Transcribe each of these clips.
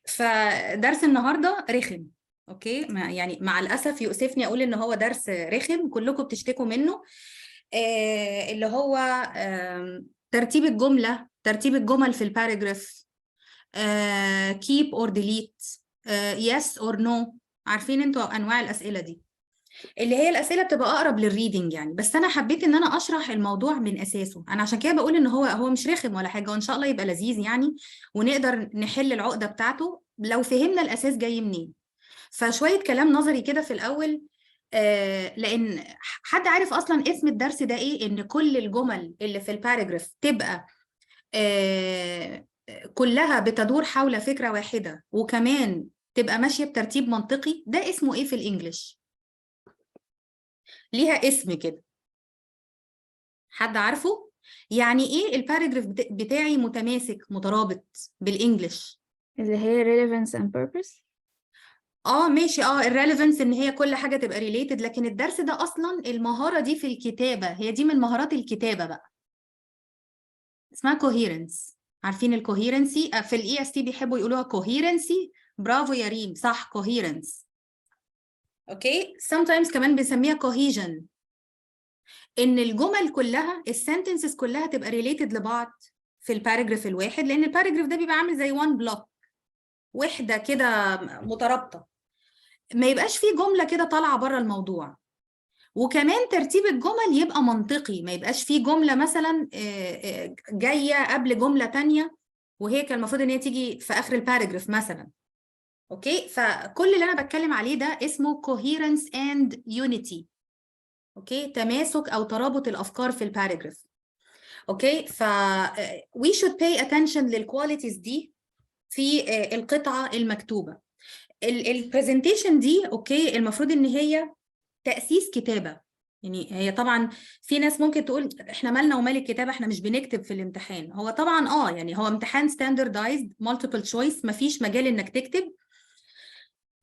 فدرس النهارده رخم. اوكي، يعني مع الاسف يؤسفني اقول ان هو درس رخم، كلكم بتشتكوا منه. اللي هو ترتيب الجمله، ترتيب الجمل في الباراجراف. keep or delete. yes or no. عارفين انتوا انواع الاسئله دي، اللي هي الاسئله بتبقى اقرب للريدنج يعني. بس انا حبيت ان انا اشرح الموضوع من اساسه، انا عشان كده بقول ان هو مش رخم ولا حاجه، وان شاء الله يبقى لذيذ يعني، ونقدر نحل العقده بتاعته لو فهمنا الاساس جاي منين. فشويه كلام نظري كده في الاول. لان حد عارف اصلا اسم الدرس ده ايه؟ ان كل الجمل اللي في الباراجراف تبقى كلها بتدور حول فكره واحده، وكمان تبقى ماشيه بترتيب منطقي. ده اسمه ايه في الانجليش؟ ليها اسم كده، حد عارفه؟ يعني ايه الباراجراف بتاعي متماسك مترابط بالانجلش؟ اللي هي relevance and purpose. ماشي. الريليفنس ان هي كل حاجه تبقى ريليتد، لكن الدرس ده اصلا المهاره دي في الكتابه، هي دي من مهارات الكتابه بقى، اسمها كوهيرنس. عارفين الكوهيرنسي؟ في الاي اس تي بيحبوا يقولوها كوهيرنسي. برافو يا ريم، صح، كوهيرنس. اوكي، sometimes كمان بنسميها كوهيجن، ان الجمل كلها، السنتنسز كلها تبقى ريليتد لبعض في الباراجراف الواحد، لان الباراجراف ده بيبقى عامل زي وان بلوك، وحده كده مترابطه، ما يبقاش فيه جمله كده طالعه بره الموضوع. وكمان ترتيب الجمل يبقى منطقي، ما يبقاش فيه جمله مثلا جايه قبل جمله تانية، وهي كان المفروض ان هي تيجي في اخر الباراجراف مثلا. اوكي، فكل اللي انا بتكلم عليه ده اسمه coherence and unity. اوكي، تماسك او ترابط الافكار في الباراجراف. اوكي، we should pay attention للكواليتيز دي في القطعه المكتوبه. البرزنتيشن دي اوكي المفروض ان هي تاسيس كتابه. يعني هي طبعا في ناس ممكن تقول احنا مالنا ومال الكتابه، احنا مش بنكتب في الامتحان. هو طبعا يعني هو امتحان ستاندردايزد مالتيبل تشويس، مفيش مجال انك تكتب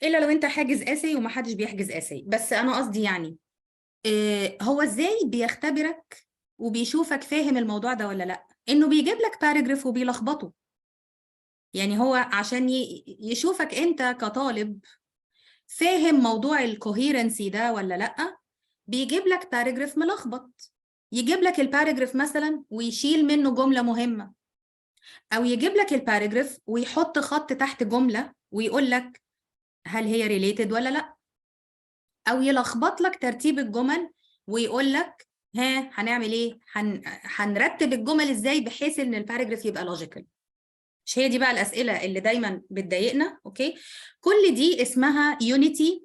الا لو انت حاجز اسي، ومحدش بيحجز اسي. بس انا قصدي يعني هو ازاي بيختبرك وبيشوفك فاهم الموضوع ده ولا لا؟ انه بيجيب لك باراجراف وبيلخبطه. يعني هو عشان يشوفك انت كطالب فاهم موضوع الكوهيرنسي ده ولا لا، بيجيب لك باراجراف ملخبط. يجيب لك الباراجراف مثلا ويشيل منه جملة مهمة، او يجيب لك الباراجراف ويحط خط تحت جملة ويقول لك هل هي ريليتد ولا لا، او يلخبط لك ترتيب الجمل ويقول لك ها هنعمل ايه، هنرتب الجمل ازاي بحيث ان الباراجراف يبقى لوجيكال. مش هي دي بقى الاسئله اللي دايما بتضايقنا؟ اوكي، كل دي اسمها يونيتي،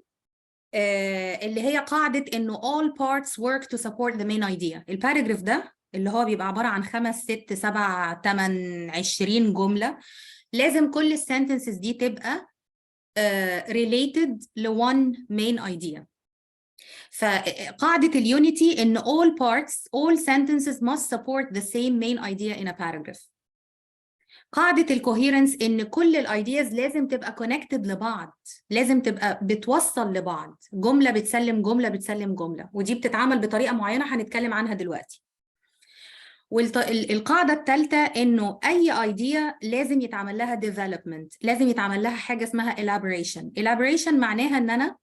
اللي هي قاعده انه all parts work to support the main idea. الباراجراف ده اللي هو بيبقى عباره عن 5 6 7 8 20 جمله، لازم كل السنتنسز دي تبقى related ل one main idea. فقاعدة اليونيتي إن all parts, all sentences must support the same main idea in a paragraph. قاعدة الكوهيرنس إن كل الايدياز لازم تبقى connected لبعض، لازم تبقى بتوصل لبعض، جملة بتسلم جملة بتسلم جملة، ودي بتتعمل بطريقة معينة هنتكلم عنها دلوقتي. والقاعدة الثالثة إنه أي ايديا لازم يتعمل لها development، لازم يتعمل لها حاجة اسمها elaboration. elaboration معناها إن أنا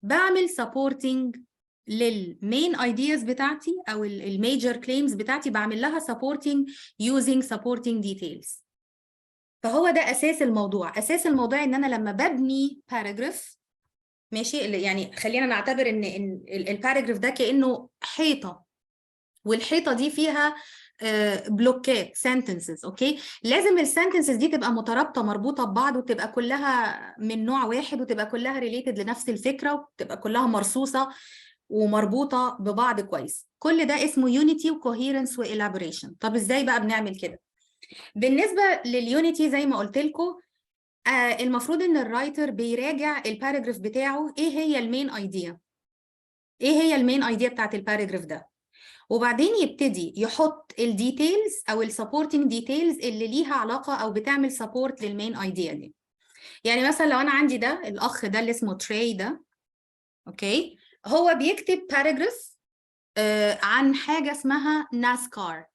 بعمل supporting للمين ايدياز بتاعتي او الميجر كليمز بتاعتي، بعمل لها supporting using supporting details. فهو ده اساس الموضوع. اساس الموضوع ان انا لما ببني باراجراف، ماشي، يعني خلينا نعتبر ان الباراجراف ده كانه حيطه، والحيطه دي فيها بلوكات sentences. اوكي، لازم السنتنسز دي تبقى مترابطه مربوطه ببعض، وتبقى كلها من نوع واحد، وتبقى كلها ريليتد لنفس الفكره، وتبقى كلها مرصوصه ومربوطه ببعض كويس. كل ده اسمه يونيتي وكوهيرنس وإلابوريشن. طب ازاي بقى بنعمل كده؟ بالنسبه لليونيتي زي ما قلت لكم، المفروض ان الرايتر بيراجع الباراجراف بتاعه، ايه هي المين ايديا، ايه هي المين ايديا بتاعت الباراجراف ده، وبعدين يبتدي يحط الديتيلز او السبورتنج ديتيلز اللي ليها علاقه او بتعمل سبورت للمين ايديا دي. يعني مثلا لو انا عندي ده الاخ ده اللي اسمه تري ده، اوكي، هو بيكتب باراجراف عن حاجه اسمها ناسكار.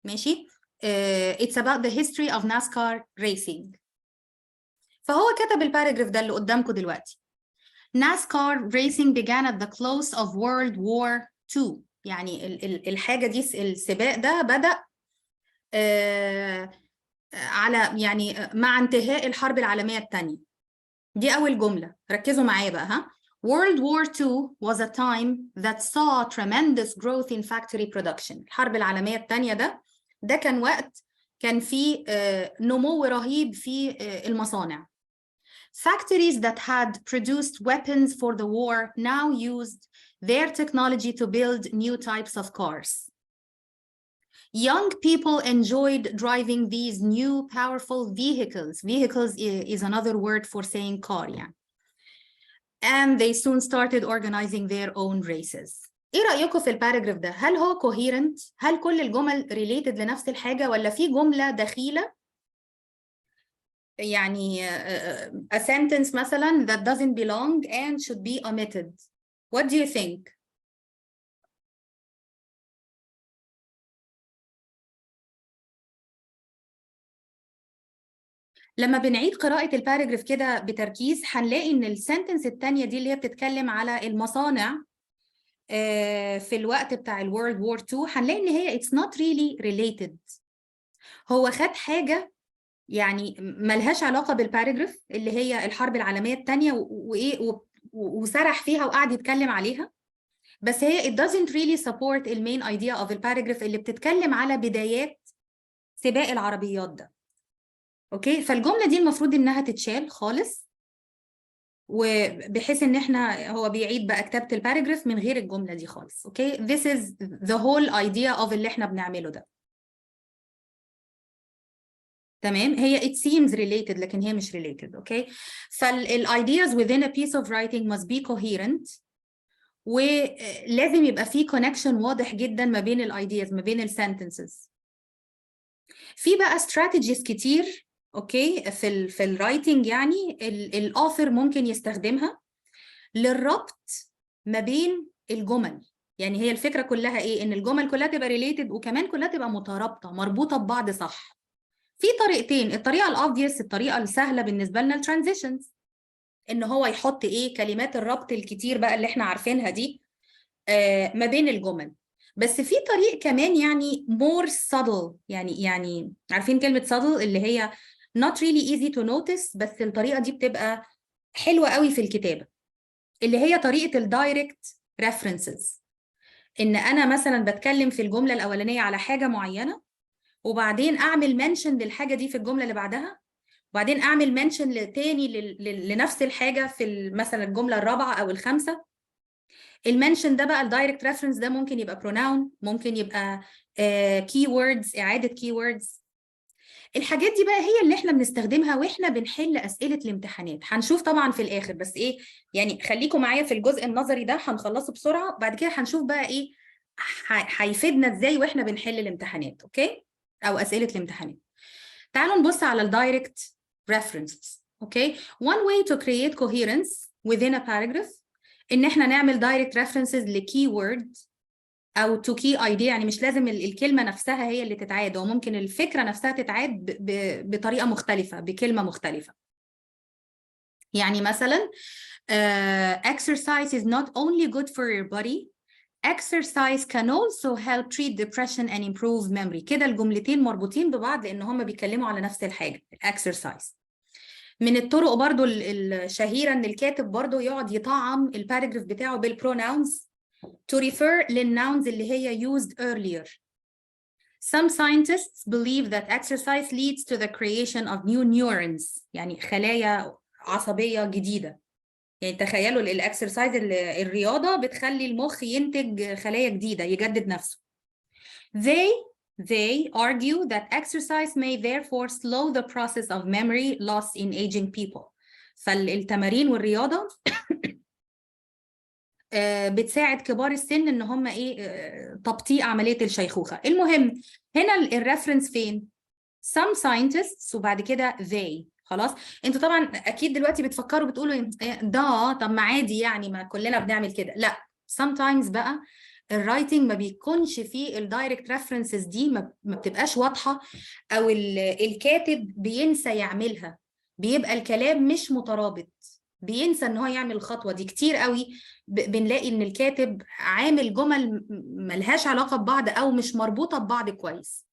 ماشي، it's about the history of NASCAR racing. فهو كتب الباراجراف ده اللي قدامكم دلوقتي. NASCAR racing began at the close of World War II. يعني الحاجة دي، السباق ده بدأ على يعني مع انتهاء الحرب العالمية الثانية. دي أول جملة، ركزوا معايا بقى ها. World War II was a time that saw tremendous growth in factory production. الحرب العالمية الثانية ده كان وقت كان فيه نمو رهيب في المصانع. Factories that had produced weapons for the war now used their technology to build new types of cars. Young people enjoyed driving these new powerful vehicles. Vehicles is another word for saying car يعني. And they soon started organizing their own races. ايه رأيكم في الباراجراف ده؟ هل هو coherent؟ هل كل الجمل related لنفس الحاجة ولا في جملة دخيلة؟ يعني a sentence مثلا that doesn't belong and should be omitted. What do you think? لما بنعيد قراءة الباراجراف كده بتركيز هنلاقي إن السنتنس التانية دي اللي هي بتتكلم على المصانع في الوقت بتاع الورلد وور 2 هنلاقي إن هي it's not really related. هو خد حاجة يعني ملهاش علاقة بالباراجراف اللي هي الحرب العالمية التانية وإيه وسرح فيها وقعد يتكلم عليها، بس هي it doesn't really support المين idea of الباراجراف اللي بتتكلم على بدايات سباق العربيات ده. اوكي، فالجملة دي المفروض انها تتشال خالص، وبحيث ان احنا هو بيعيد بقى كتابة الباراجراف من غير الجملة دي خالص. اوكي، this is the whole idea of اللي احنا بنعمله ده. تمام، هي it seems related لكن هي مش related. اوكي، فالايدياز within a piece of writing must be coherent، ولازم يبقى في connection واضح جدا ما بين الايدياز، ما بين السنتنسز. في بقى strategies كتير اوكي في الرايتنج يعني الاوثر ممكن يستخدمها للربط ما بين الجمل. يعني هي الفكره كلها ايه؟ ان الجمل كلها تبقى ريليتد وكمان كلها تبقى مترابطه مربوطه ببعض. صح، في طريقتين. الطريقه الاوبفيوس، الطريقه السهله بالنسبه لنا الترانزيشنز، ان هو يحط ايه كلمات الربط الكتير بقى اللي احنا عارفينها دي ما بين الجمل. بس في طريق كمان يعني more subtle، يعني عارفين كلمة subtle اللي هي not really easy to notice، بس الطريقة دي بتبقى حلوة قوي في الكتابة، اللي هي طريقة الدايركت references. إن أنا مثلا بتكلم في الجملة الأولانية على حاجة معينة، وبعدين أعمل mention للحاجة دي في الجملة اللي بعدها، وبعدين أعمل mention تاني لنفس الحاجة في مثلا الجملة الرابعة أو الخامسة. المنشن ده بقى الدايركت ريفرنس ده ممكن يبقى pronoun، ممكن يبقى keywords، إعادة keywords. الحاجات دي بقى هي اللي احنا بنستخدمها واحنا بنحل أسئلة الامتحانات. هنشوف طبعا في الآخر، بس ايه يعني خليكم معايا في الجزء النظري ده هنخلصه بسرعة، بعد كده هنشوف بقى ايه هيفيدنا ازاي واحنا بنحل الامتحانات. اوكي، او أسئلة الامتحانات. تعالوا نبص على الدايركت references. اوكي، one way to create coherence within a paragraph ان احنا نعمل دايركت ريفرنسز لكي وورد او تو كي ايديا. يعني مش لازم الكلمه نفسها هي اللي تتعاد، وممكن الفكره نفسها تتعاد بطريقه مختلفه، بكلمه مختلفه. يعني مثلا exercise is not only good for your body, exercise can also help treat depression and improve memory. كده الجملتين مربوطين ببعض لان هم بيتكلموا على نفس الحاجه، exercise. من الطرق برضو الشهيرة ان الكاتب برضو يقعد يطعم الباراجراف بتاعه بالpronouns to refer للناونز اللي هي used earlier. Some scientists believe that exercise leads to the creation of new neurons، يعني خلايا عصبية جديدة. يعني تخيلوا الاكسرسايز الرياضة بتخلي المخ ينتج خلايا جديدة، يجدد نفسه. They argue that exercise may therefore slow the process of memory loss in aging people. فالتمارين والرياضة بتساعد كبار السن ان هم ايه تبطيء عملية الشيخوخة. المهم هنا الريفرنس فين؟ some scientists وبعد كده they. خلاص، انتوا طبعا اكيد دلوقتي بتفكروا بتقولوا ده طب ما عادي يعني ما كلنا بنعمل كده. لا، sometimes بقى الرايتنج ما بيكونش فيه الدايركت ريفرنسز دي، ما بتبقاش واضحه، او الكاتب بينسى يعملها. بيبقى الكلام مش مترابط، بينسى ان هو يعمل الخطوة دي كتير قوي. بنلاقي ان الكاتب عامل جمل ملهاش علاقة ببعض او مش مربوطة ببعض كويس.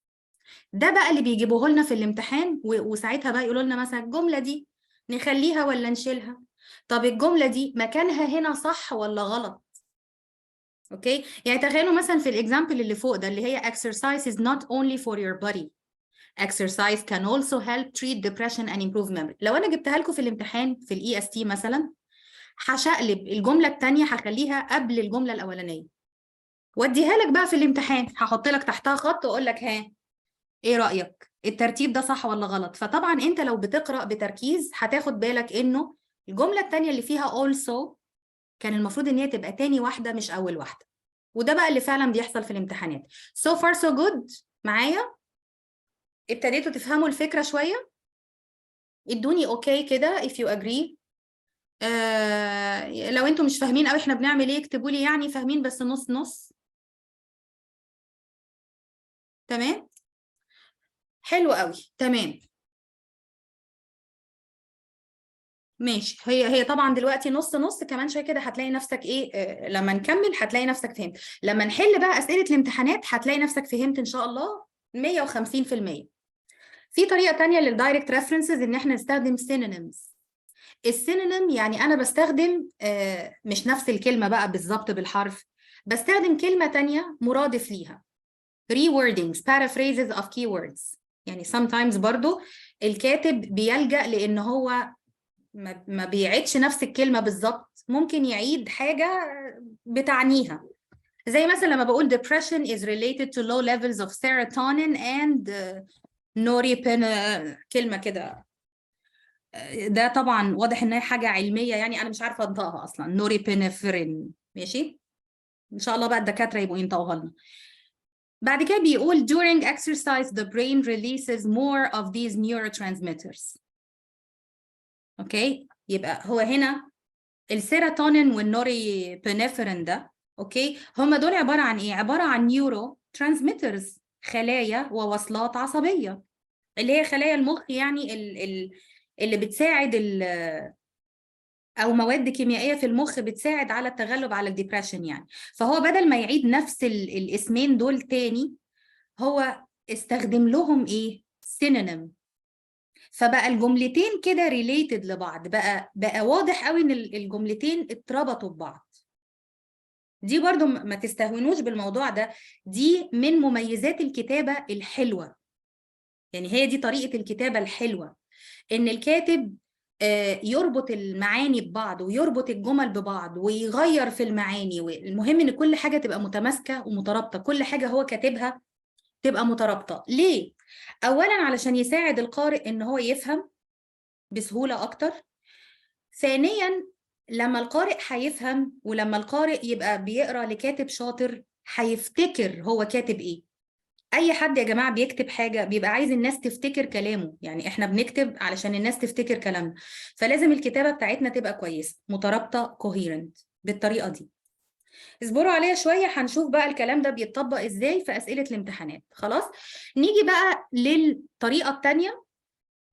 ده بقى اللي بيجيبوه لنا في الامتحان، وساعتها بقى يقولوا لنا مثلا الجملة دي نخليها ولا نشيلها؟ طب الجملة دي مكانها هنا صح ولا غلط؟ اوكي، يعني تخيلوا مثلا في الاكزامبل اللي فوق ده اللي هي exercise is not only for your body. Exercise can also help treat depression and improve memory. لو انا جبتها لكم في الامتحان في الاي اس تي مثلا، هشقلب الجملة الثانية هخليها قبل الجملة الأولانية، واديها لك بقى في الامتحان، هحط لك تحتها خط واقول لك ها ايه رأيك؟ الترتيب ده صح ولا غلط؟ فطبعا انت لو بتقرأ بتركيز هتاخد بالك انه الجملة الثانية اللي فيها also كان المفروض ان هي تبقى تاني واحدة مش اول واحدة. وده بقى اللي فعلا بيحصل في الامتحانات. So far so good معايا؟ ابتديتوا تفهموا الفكرة شوية؟ ادوني اوكي كده if you agree. لو انتوا مش فاهمين قوي احنا بنعمل ايه اكتبوا لي يعني فاهمين بس نص نص. تمام؟ حلو قوي. تمام ماشي. هي طبعا دلوقتي نص نص، كمان شويه كده هتلاقي نفسك ايه، لما نكمل هتلاقي نفسك فهمت. لما نحل بقى اسئله الامتحانات هتلاقي نفسك فهمت ان شاء الله 150%. في طريقه تانية للدايركت ريفرنسز ان احنا نستخدم synonyms. السينونيم يعني انا بستخدم مش نفس الكلمه بقى بالظبط بالحرف، بستخدم كلمه تانية مرادف ليها. rewordings paraphrases of keywords. يعني sometimes برضو الكاتب بيلجأ لان هو ما بيعيدش نفس الكلمة بالظبط، ممكن يعيد حاجة بتعنيها. زي مثلا لما بقول depression is related to low levels of serotonin and norepinephrine كلمة كده. ده طبعا واضح ان هي حاجة علمية، يعني انا مش عارفة انطقها اصلا. norepinephrine. ماشي، ان شاء الله بقى الدكاترة يبقوا ينطقوها لنا. بعد كده بيقول during exercise the brain releases more of these neurotransmitters. اوكي، يبقى هو هنا السيروتونين والنوري بنفرين ده، اوكي، هم دول عباره عن ايه؟ عباره عن نيورو ترانسميترز، خلايا ووصلات عصبيه، اللي هي خلايا المخ يعني اللي بتساعد او مواد كيميائيه في المخ بتساعد على التغلب على الديبريشن يعني. فهو بدل ما يعيد نفس الاسمين دول تاني، هو استخدم لهم ايه؟ سينونيم. فبقى الجملتين كده ريليتد لبعض، بقى واضح قوي ان الجملتين اتربطوا ببعض. دي برضو ما تستهونوش بالموضوع ده، دي من مميزات الكتابة الحلوة. يعني هي دي طريقة الكتابة الحلوة، ان الكاتب يربط المعاني ببعض ويربط الجمل ببعض ويغير في المعاني. والمهم ان كل حاجة تبقى متماسكة ومترابطة، كل حاجة هو كاتبها تبقى مترابطة. ليه؟ اولا علشان يساعد القارئ ان هو يفهم بسهولة اكتر. ثانيا لما القارئ هيفهم، ولما القارئ يبقى بيقرأ لكاتب شاطر هيفتكر هو كاتب ايه. اي حد يا جماعة بيكتب حاجة بيبقى عايز الناس تفتكر كلامه، يعني احنا بنكتب علشان الناس تفتكر كلامنا، فلازم الكتابة بتاعتنا تبقى كويسة مترابطة coherent بالطريقة دي. اصبروا عليا شوية هنشوف بقى الكلام ده بيتطبق ازاي في أسئلة الامتحانات. خلاص، نيجي بقى للطريقة التانية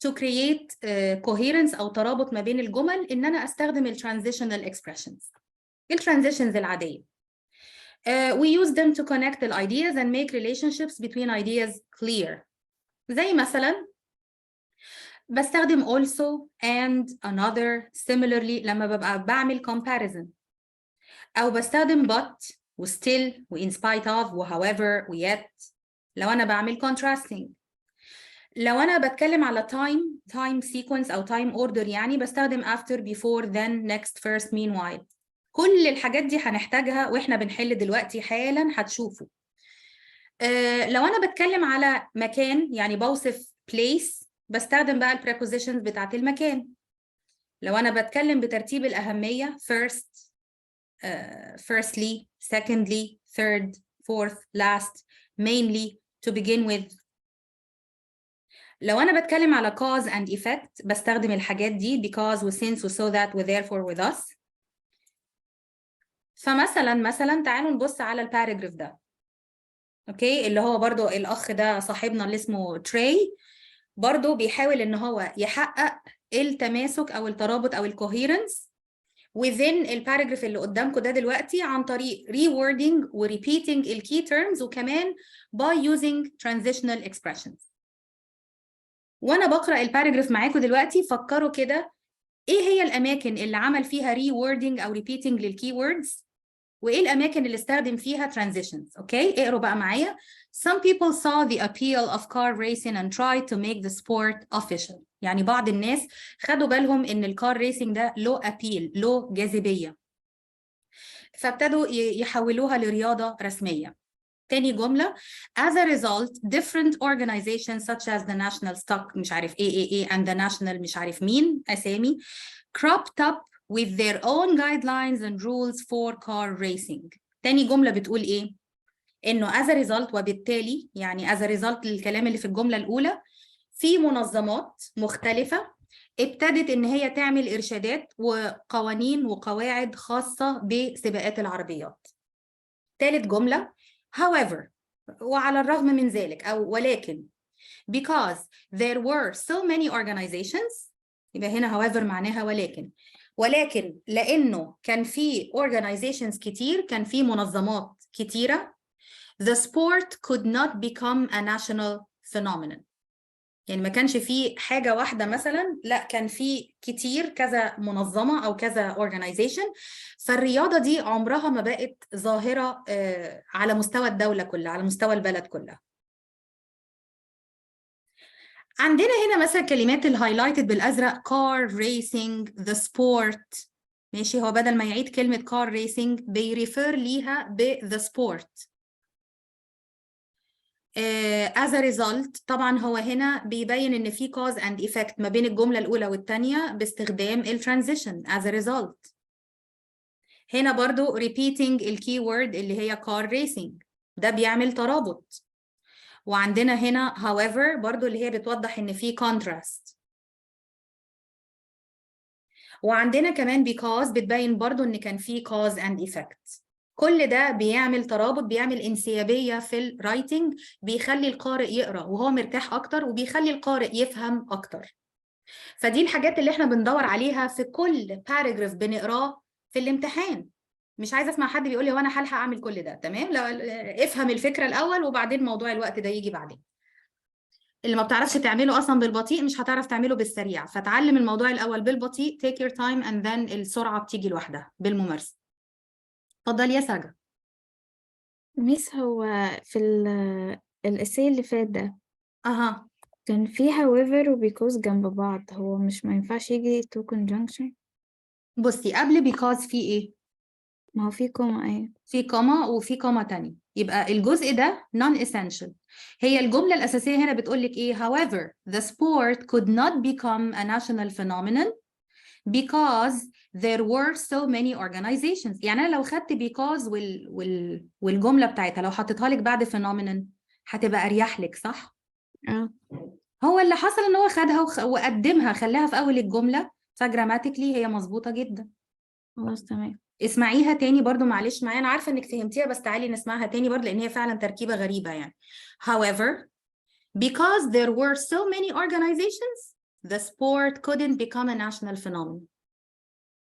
to create coherence أو ترابط ما بين الجمل، إن أنا أستخدم transitional expressions. transitions العادية. We use them to connect the ideas and make relationships between ideas clear. زي مثلا بستخدم also and another similarly لما ببقى بعمل comparison، أو بستخدم but و still و in spite of و however و yet لو أنا بعمل contrasting. لو أنا بتكلم على time sequence أو time order يعني بستخدم after before then next first meanwhile. كل الحاجات دي هنحتاجها وإحنا بنحل دلوقتي حالا هتشوفوا. لو أنا بتكلم على مكان يعني بوصف place بستخدم بقى prepositions بتاعت المكان. لو أنا بتكلم بترتيب الأهمية first, firstly, secondly, third, fourth, last, mainly, to begin with. لو أنا بتكلم على cause and effect بستخدم الحاجات دي because و since و so that و therefore و thus. فمثلا تعالوا نبص على الباراجراف ده، اوكي، اللي هو برضو الأخ ده صاحبنا اللي اسمه تري برضو بيحاول إن هو يحقق التماسك أو الترابط أو الكوهيرنس within الباراجراف اللي قدامكم ده دلوقتي عن طريق rewording و repeating ال key terms وكمان by using transitional expressions. وأنا بقرأ الباراجراف معاكم دلوقتي فكروا كده إيه هي الأماكن اللي عمل فيها rewording أو repeating للكي words وإيه الأماكن اللي استخدم فيها transitions. أوكي اقروا بقى معايا. Some people saw the appeal of car racing and tried to make the sport official. يعني بعض الناس خدوا بالهم إن الكار ريسينج ده له appeal، له جاذبية، فابتدوا يحولوها لرياضة رسمية. تاني جملة as a result different organizations such as the National Stock مش عارف AAA and the National مش عارف مين أسامي cropped up with their own guidelines and rules for car racing. تاني جملة بتقول إيه؟ إنه as a result وبالتالي يعني as a result للكلام اللي في الجملة الأولى في منظمات مختلفة ابتدت إن هي تعمل إرشادات وقوانين وقواعد خاصة بسباقات العربيات. ثالث جملة however وعلى الرغم من ذلك أو ولكن because there were so many organizations يبقى هنا however معناها ولكن لأنه كان في organizations كتير كان في منظمات كتيرة the sport could not become a national phenomenon. يعني ما كانش في حاجة واحدة مثلا، لا كان في كتير كذا منظمة أو كذا organization، فالرياضة دي عمرها ما بقت ظاهرة على مستوى الدولة كلها، على مستوى البلد كلها. عندنا هنا مثلا كلمات الهايلايتد بالأزرق car racing the sport. ماشي، هو بدل ما يعيد كلمة car racing بيريفير ليها ب the sport. as a result طبعا هو هنا بيبين ان في cause and effect ما بين الجملة الأولى والثانية باستخدام الترانزيشن as a result. هنا برضو repeating الكيورد اللي هي car racing ده بيعمل ترابط. وعندنا هنا however برضو اللي هي بتوضح ان في contrast. وعندنا كمان because بتبين برضو ان كان في cause and effect. كل ده بيعمل ترابط، بيعمل انسيابية في الرايتنج، بيخلي القارئ يقرأ وهو مرتاح أكتر وبيخلي القارئ يفهم أكتر. فدي الحاجات اللي احنا بندور عليها في كل باراجراف بنقراه في الامتحان. مش عايزة أسمع حد بيقول لي هو أنا هلحق أعمل كل ده. تمام؟ لو افهم الفكرة الأول وبعدين موضوع الوقت ده يجي بعدين. اللي ما بتعرفش تعمله أصلا بالبطيء مش هتعرف تعمله بالسريع، فتعلم الموضوع الأول بالبطيء take your time and then السرعة بتيجي لوحدها بالممارسة. اتفضلي يا ساجة. ميس هو في الإساي اللي فات ده أها كان في however و because جنب بعض، هو مش ما ينفعش يجي to conjunction؟ بصي قبل because في إيه؟ ما هو في كوما. أيوة في كوما وفي كوما تانية، يبقى الجزء ده non-essential. هي الجملة الأساسية هنا بتقولك إيه؟ however the sport could not become a national phenomenon because there were so many organizations. يعني أنا لو خدت because والجملة بتاعتها لو حطيتها لك بعد phenomenon هتبقى أريح لك، صح؟ هو اللي حصل إن هو خدها وقدمها خلاها في أول الجملة، فجراماتيكلي هي مظبوطة جدا. خلاص تمام. اسمعيها تاني برضو معلش معايا، انا عارفه انك فهمتيها بس تعالي نسمعها تاني برضو لان هي فعلا تركيبه غريبه يعني. however because there were so many organizations the sport couldn't become a national phenomenon.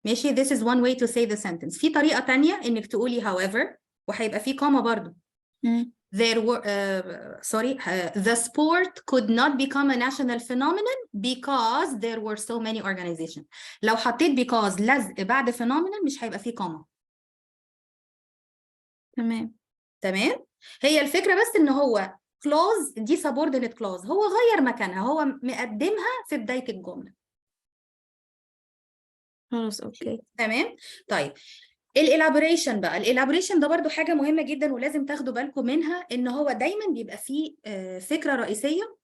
ماشي، this is one way to say the sentence. في طريقه تانية انك تقولي however وهيبقى في كوما برضو. there were the sport could not become a national phenomenon because there were so many organizations. لو حطيت because لزق بعد phenomenon مش هيبقى فيه كوما. تمام. هي الفكرة بس ان هو clause دي subordinate clause هو غير مكانها، هو مقدمها في بداية الجملة. خلاص اوكي تمام. طيب الإلابوريشن بقى، الإلابوريشن ده برضو حاجة مهمة جدا ولازم تاخدوا بالكم منها، ان هو دايما بيبقى فيه فكرة رئيسية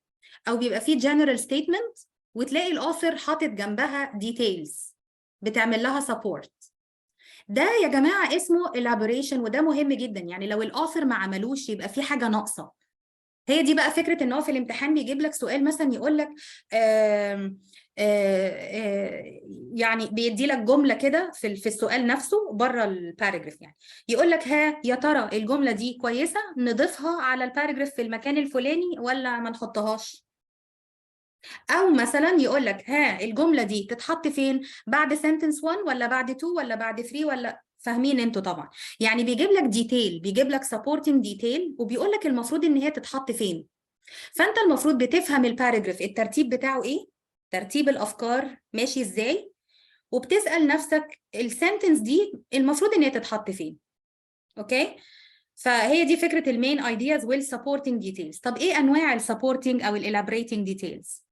او بيبقى فيه general statement وتلاقي الأوثر حاطط جنبها details بتعمل لها support. ده يا جماعة اسمه elaboration وده مهم جدا. يعني لو الأوثر ما عملوش يبقى في حاجة ناقصة. هي دي بقى فكرة ان هو في الامتحان بيجيب لك سؤال مثلا يقول لك يعني بيدي لك جملة كده في السؤال نفسه بره الباراجراف، يعني يقول لك ها يا ترى الجملة دي كويسة نضيفها على الباراجراف في المكان الفلاني ولا ما نحطهاش؟ او مثلا يقول لك ها الجمله دي تتحط فين، بعد sentence 1 ولا بعد 2 ولا بعد 3 ولا، فاهمين انتوا طبعا. يعني بيجيب لك ديتيل، بيجيب لك supporting detail، وبيقول لك المفروض ان هي تتحط فين. فانت المفروض بتفهم الباراجراف الترتيب بتاعه ايه، ترتيب الافكار ماشي ازاي، وبتسأل نفسك السنتنس دي المفروض ان هي تتحط فين. اوكي، فهي دي فكره المين ايدياز والسبورتنج ديتيلز. طب ايه انواع السبورتنج او الالابريتنج ديتيلز؟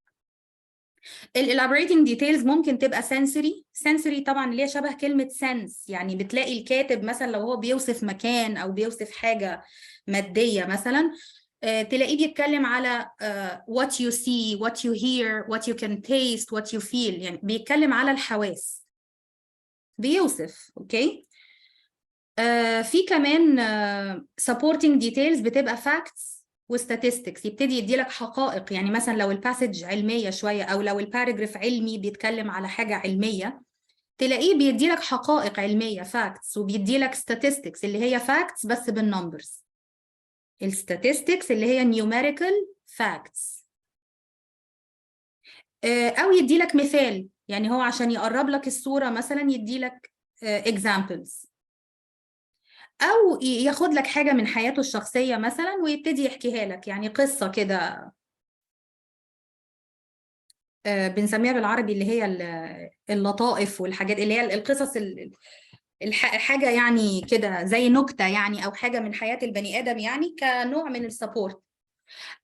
الالابريتنج ديتيلز ممكن تبقى sensory طبعا، اللي هي شبه كلمه sense، يعني بتلاقي الكاتب مثلا لو هو بيوصف مكان او بيوصف حاجه ماديه مثلا، تلاقيه بيتكلم على what you see, what you hear, what you can taste, what you feel، يعني بيتكلم على الحواس، بيوصف. اوكي، في كمان supporting details بتبقى facts وstatistics، يبتدي يدي لك حقائق. يعني مثلا لو الباسج علمية شوية أو لو الباراجراف علمي بيتكلم على حاجة علمية، تلاقيه بيدي لك حقائق علمية facts، وبيدي لك statistics اللي هي facts بس بالنمبرز، الstatistics اللي هي numerical facts. أو يدي لك مثال، يعني هو عشان يقرب لك الصورة مثلا يدي لك examples، أو ياخد لك حاجة من حياته الشخصية مثلا ويبتدي يحكيها لك، يعني قصة كده بنسميها بالعربي اللي هي اللطائف والحاجات اللي هي القصص حاجة يعني كده زي نكتة يعني، أو حاجة من حياة البني آدم يعني كنوع من السبورت.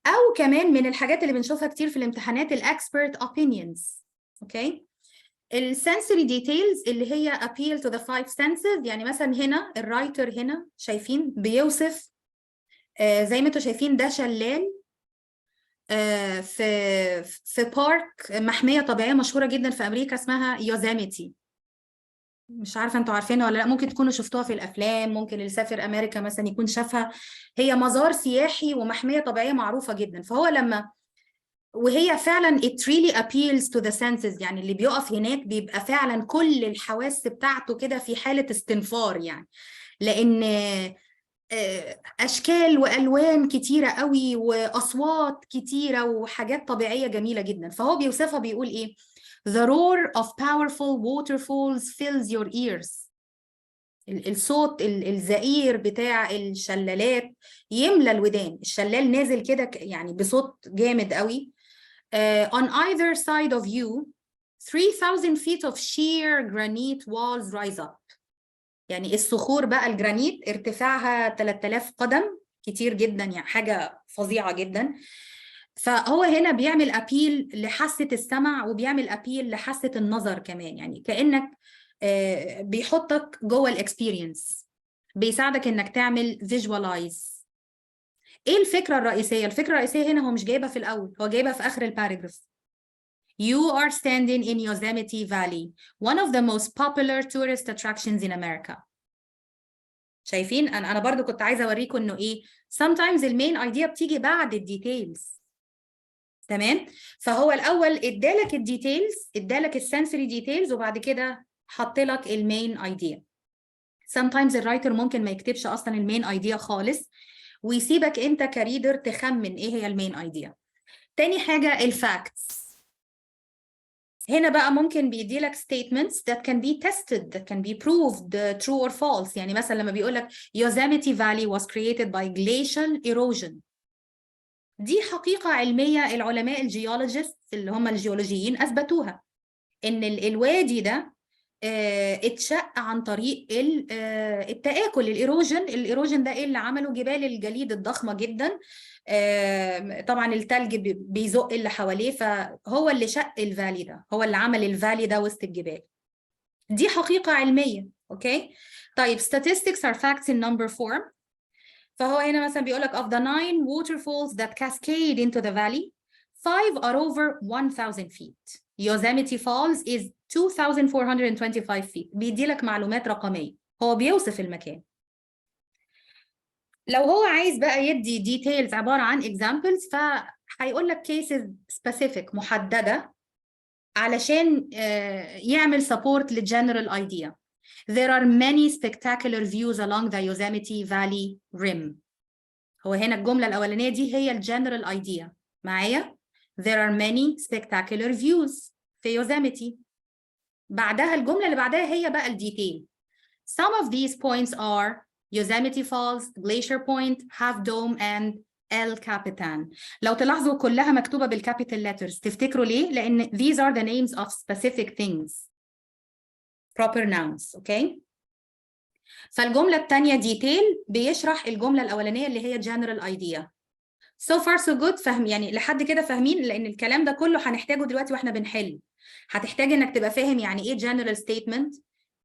أو كمان من الحاجات اللي بنشوفها كتير في الامتحانات الأكسبرت opinions. أوكي، السنسوري ديتيلز اللي هي appeal to the five senses، يعني مثلا هنا الرايتر هنا شايفين بيوصف زي ما انتوا شايفين ده شلال في بارك محمية طبيعية مشهورة جدا في أمريكا اسمها يوزاميتي. مش عارفة انتوا عارفينها ولا لا، ممكن تكونوا شفتوها في الأفلام، ممكن اللي سافر أمريكا مثلا يكون شافها. هي مزار سياحي ومحمية طبيعية معروفة جدا. فهو لما وهي فعلا it really appeals to the senses، يعني اللي بيقف هناك بيبقى فعلا كل الحواس بتاعته كده في حالة استنفار، يعني لأن أشكال وألوان كتيرة قوي وأصوات كتيرة وحاجات طبيعية جميلة جدا. فهو بيوصفها بيقول إيه؟ The roar of powerful waterfalls fills your ears. الصوت الزئير بتاع الشلالات يملى الودان. الشلال نازل كده يعني بصوت جامد قوي. On either side of you 3000 feet of sheer granite walls rise up. يعني الصخور بقى الجرانيت ارتفاعها 3000 قدم، كتير جدا يعني حاجة فظيعة جدا. فهو هنا بيعمل أبيل لحاسة السمع وبيعمل أبيل لحاسة النظر كمان، يعني كأنك بيحطك جوه الإكسبيرينس، بيساعدك إنك تعمل فيجوالايز. إيه الفكرة الرئيسية؟ الفكرة الرئيسية هنا هو مش جايبها في الأول، هو جايبها في آخر الباراجراف. You are standing in Yosemite Valley, one of the most popular tourist attractions in America. شايفين؟ انا برضو كنت عايزه اوريكم انه ايه sometimes المين ايديا بتيجي بعد الديتيلز. تمام، فهو الاول ادالك الديتيلز، ادالك السنسوري ديتيلز، وبعد كده حط لك المين ايديا. sometimes الرايتر ممكن ما يكتبش اصلا المين ايديا خالص ويسيبك انت كريدر تخمن ايه هي المين ايديا. تاني حاجه الفاكتس. هنا بقى ممكن بيدي لك statements that can be tested, that can be proved true or false. يعني مثلا لما بيقول لك Yosemite Valley was created by glacial erosion، دي حقيقة علمية العلماء الجيولوجيست اللي هم الجيولوجيين أثبتوها، إن الوادي ده اتشق عن طريق التآكل. الإيروجن ده إيه اللي عمله؟ جبال الجليد الضخمة جدا، طبعا التلج بيزق اللي حواليه، فهو اللي شق الفالي ده، هو اللي عمل الفالي ده وسط الجبال. دي حقيقة علمية. أوكي، طيب statistics are facts in number form. فهو هنا مثلا بيقول لك of the 9 waterfalls that cascade into the valley 5 are over 1000 feet. Yosemite Falls is 2425 feet. بيدي لك معلومات رقمية، هو بيوصف المكان. لو هو عايز بقى يدي details عبارة عن examples، فهيقول لك cases specific محددة علشان يعمل support للgeneral idea. There are many spectacular views along the Yosemite Valley rim. هو هنا الجملة الأولانية دي هي الجنرال ايديا معايا. there are many spectacular views في Yosemite. بعدها الجملة اللي بعدها هي بقى الديتيل. Some of these points are Yosemite Falls, Glacier Point, Half Dome, and El Capitan. لو تلاحظوا كلها مكتوبة بالكابيتال letters. تفتكروا ليه؟ لأن these are the names of specific things. Proper nouns, okay? فالجملة الثانية detail بيشرح الجملة الأولانية اللي هي general idea. So far so good. فهم يعني لحد كده فاهمين، لأن الكلام ده كله هنحتاجه دلوقتي واحنا بنحل. هتحتاج إنك تبقى فاهم يعني إيه general statement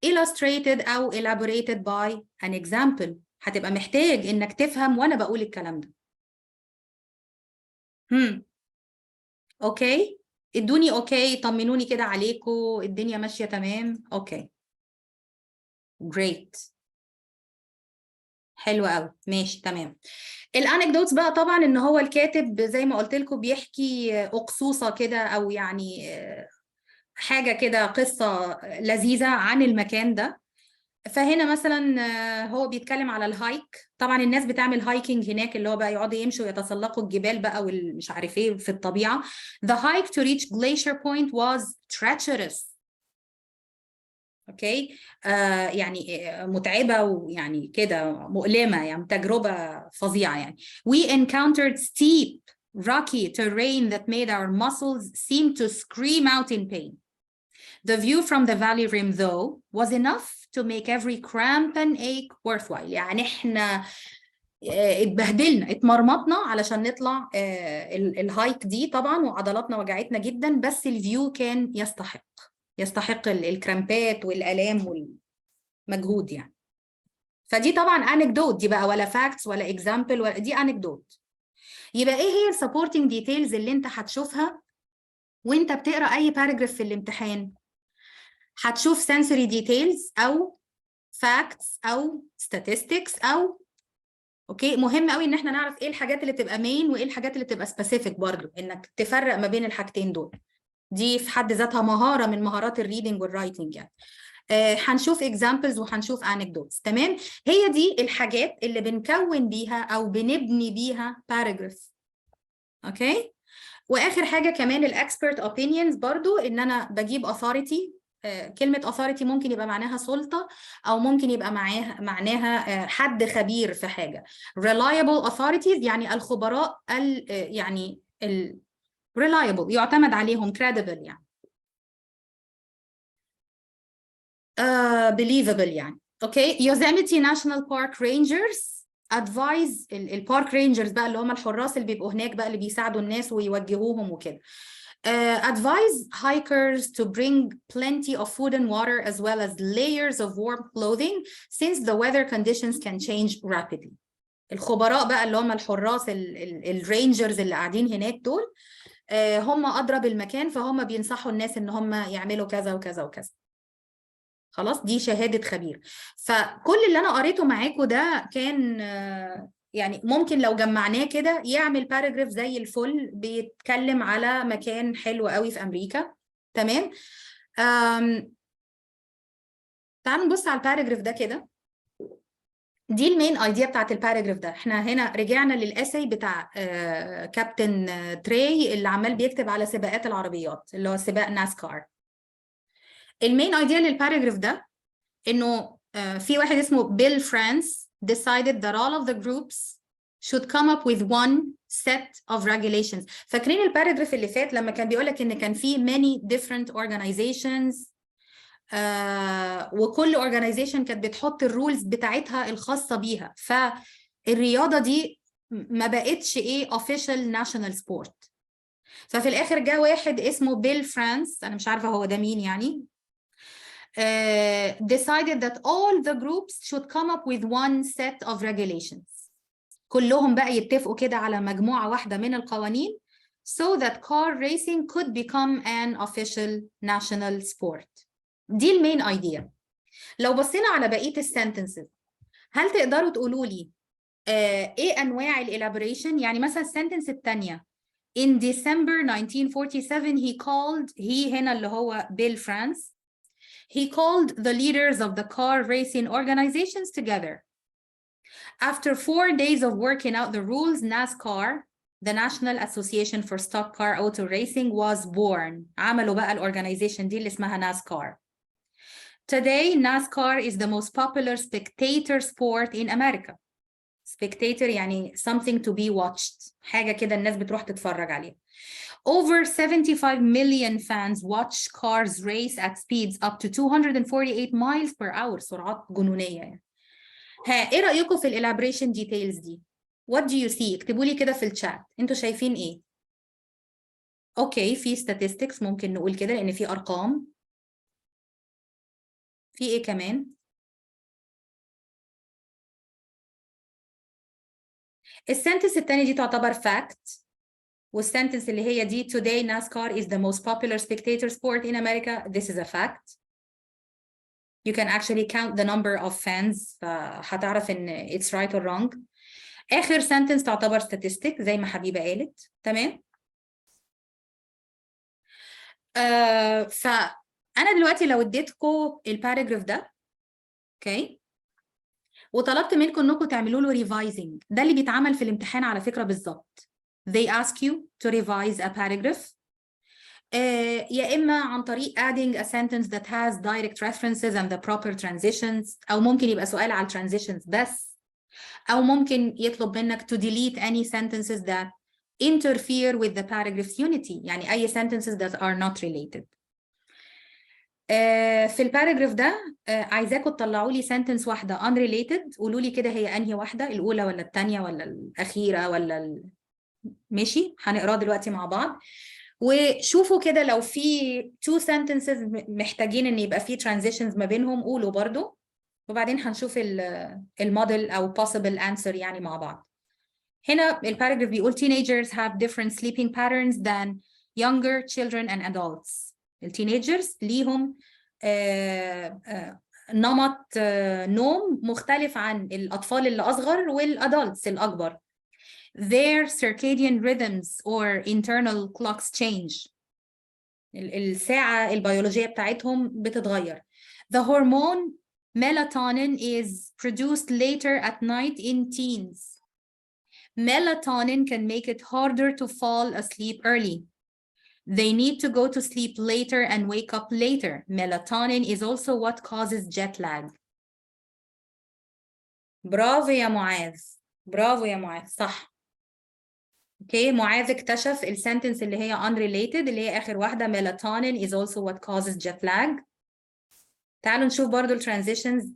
illustrated أو elaborated by an example. هتبقى محتاج إنك تفهم وأنا بقول الكلام ده. أوكي؟ ادوني أوكي، طمنوني كده عليكم، الدنيا ماشية تمام؟ أوكي. Great. حلو قوي، ماشي تمام. الانكدوتس بقى طبعا ان هو الكاتب زي ما قلت لكم بيحكي اقصوصه كده، او يعني حاجه كده، قصه لذيذه عن المكان ده. فهنا مثلا هو بيتكلم على الهايك. طبعا الناس بتعمل هايكنج هناك، اللي هو بقى يقعدوا يمشوا ويتسلقوا الجبال بقى والمش عارف ايه في الطبيعه. The hike to reach Glacier Point was treacherous. اوكي. يعني متعبه ويعني كده مؤلمه، يعني تجربه فظيعه يعني. We encountered steep rocky terrain that made our muscles seem to scream out in pain. The view from the valley rim though was enough to make every cramp and ache worthwhile. يعني احنا اتبهدلنا، اتمرمطنا علشان نطلع الهايك دي طبعا، وعضلاتنا وجعتنا جدا، بس الفيو كان يستحق الكرامبات والآلام والمجهود يعني. فدي طبعا انكدوت، دي بقى ولا فاكتس ولا اكزامبل، ولا دي انكدوت. يبقى ايه هي السبورتنج ديتيلز اللي انت هتشوفها وانت بتقرا اي باراجراف في الامتحان؟ هتشوف sensory details او facts او statistics او اوكي. مهم قوي ان احنا نعرف ايه الحاجات اللي تبقى main وايه الحاجات اللي تبقى specific، برضو انك تفرق ما بين الحاجتين دول. دي في حد ذاتها مهارة من مهارات الريدنج والرايتنج يعني. هنشوف examples وهنشوف anecdotes. تمام. هي دي الحاجات اللي بنكون بيها او بنبني بيها paragraph. اوكي. واخر حاجة كمان الاكسبرت opinions، برضو ان انا بجيب authority. كلمة authority ممكن يبقى معناها سلطة، أو ممكن يبقى معناها حد خبير في حاجة. reliable authorities يعني الخبراء يعني reliable، يعتمد عليهم، credible يعني. believable يعني. اوكي. Yosemite National Park Rangers advise البارك رينجرز بقى اللي هم الحراس اللي بيبقوا هناك بقى، اللي بيساعدوا الناس ويوجهوهم وكده. Advise hikers to bring plenty of food and water as well as layers of warm clothing since the weather conditions can change rapidly. الخبراء بقى اللي هم الحراس الرينجرز اللي قاعدين هناك دول، هم أدرى بالمكان، فهم بينصحوا الناس إن هم يعملوا كذا وكذا وكذا. خلاص، دي شهادة خبير. فكل اللي أنا قريته معاكم ده كان يعني ممكن لو جمعناه كده يعمل باراجراف زي الفل، بيتكلم على مكان حلو قوي في أمريكا. تمام. تعالوا نبص على الباراجراف ده كده. دي المين ايديا بتاعت الباراجراف ده. احنا هنا رجعنا للاساي بتاع كابتن تري اللي عمال بيكتب على سباقات العربيات، اللي هو سباق ناسكار. المين ايديا للباراجراف ده انه في واحد اسمه بيل فرانس decided that all of the groups should come up with one set of regulations. فاكرين الباراجراف اللي فات لما كان بيقولك ان كان في many different organizations، وكل organization كانت بتحط الرولز بتاعتها الخاصة بيها، فالرياضة دي ما بقتش ايه official national sport. ففي الاخر جاء واحد اسمه بيل فرانس، انا مش عارفة هو ده مين يعني، decided that all the groups should come up with one set of regulations. كلهم بقى يتفقوا كده على مجموعة واحدة من القوانين so that car racing could become an official national sport. دي المين ايديا. لو بصينا على بقية السنتنسز، هل تقدروا تقولوا لي ايه انواع الالابوريشن؟ يعني مثلا السنتنس الثانية in December 1947 he هنا اللي هو بيل فرانس he called the leaders of the car racing organizations together. After 4 days of working out the rules, NASCAR the National Association for Stock Car Auto Racing was born. عملوا بقى الorganization دي اللي اسمها NASCAR. Today, NASCAR is the most popular spectator sport in America. Spectator يعني something to be watched. حاجة كده الناس بتروح تتفرج عليها. Over 75 million fans watch cars race at speeds up to 248 miles per hour. سرعات جنونية يعني. ايه رأيكم في الelaboration details دي؟ What do you see؟ اكتبوا لي كده في الشات. انتوا شايفين ايه؟ اوكي، في statistics ممكن نقول كده لأن في أرقام. في ايه كمان؟ السنتنس التانية دي تعتبر fact. والسنتنس اللي هي دي today NASCAR is the most popular spectator sport in America. This is a fact. You can actually count the number of fans فهتعرف ان it's right or wrong. آخر sentence تعتبر statistic زي ما حبيبة قالت. تمام؟ فأنا دلوقتي لو اديتكم الباراجراف ده اوكي وطلبت منكم انكم تعملوا له revising. ده اللي بيتعمل في الامتحان على فكرة بالظبط. They ask you to revise a paragraph. يا إما عن طريق adding a sentence that has direct references and the proper transitions، أو ممكن يبقى سؤال على transitions بس، أو ممكن يطلب منك to delete any sentences that interfere with the paragraph's unity، يعني أي sentences that are not related. في الباراجراف ده عايزاكم تطلعوا لي sentence واحدة unrelated. قولوا لي كده هي أنهي واحدة، الأولى ولا الثانية ولا الأخيرة ولا ماشي، هنقراه دلوقتي مع بعض. وشوفوا كده لو في two sentences محتاجين ان يبقى في transitions ما بينهم قولوا برضو، وبعدين هنشوف الموديل او possible answer يعني مع بعض. هنا الباراجراف بيقول teenagers have different sleeping patterns than younger children and adults. التينيجرز ليهم نمط نوم مختلف عن الأطفال اللي أصغر والأدلتس الأكبر. Their circadian rhythms or internal clocks change. الساعة البيولوجية بتاعتهم بتتغير. The hormone melatonin is produced later at night in teens. Melatonin can make it harder to fall asleep early. They need to go to sleep later and wake up later. Melatonin is also what causes jet lag. برافو يا معاذ. برافو يا معاذ، صح. اوكي، معاذ اكتشف السنتنس اللي هي unrelated اللي هي آخر واحدة melatonin is also what causes jet lag. تعالوا نشوف برضو الترانزيشنز.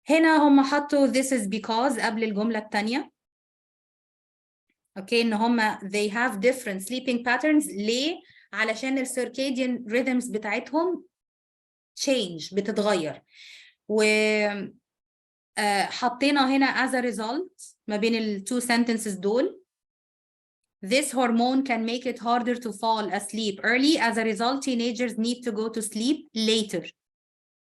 هنا هم حطوا this is because قبل الجملة الثانية. اوكي، ان هم they have different sleeping patterns. ليه؟ علشان الcircadian rhythms بتاعتهم change، بتتغير. و حطينا هنا as a result ما بين ال two sentences دول. This hormone can make it harder to fall asleep early. As a result, teenagers need to go to sleep later.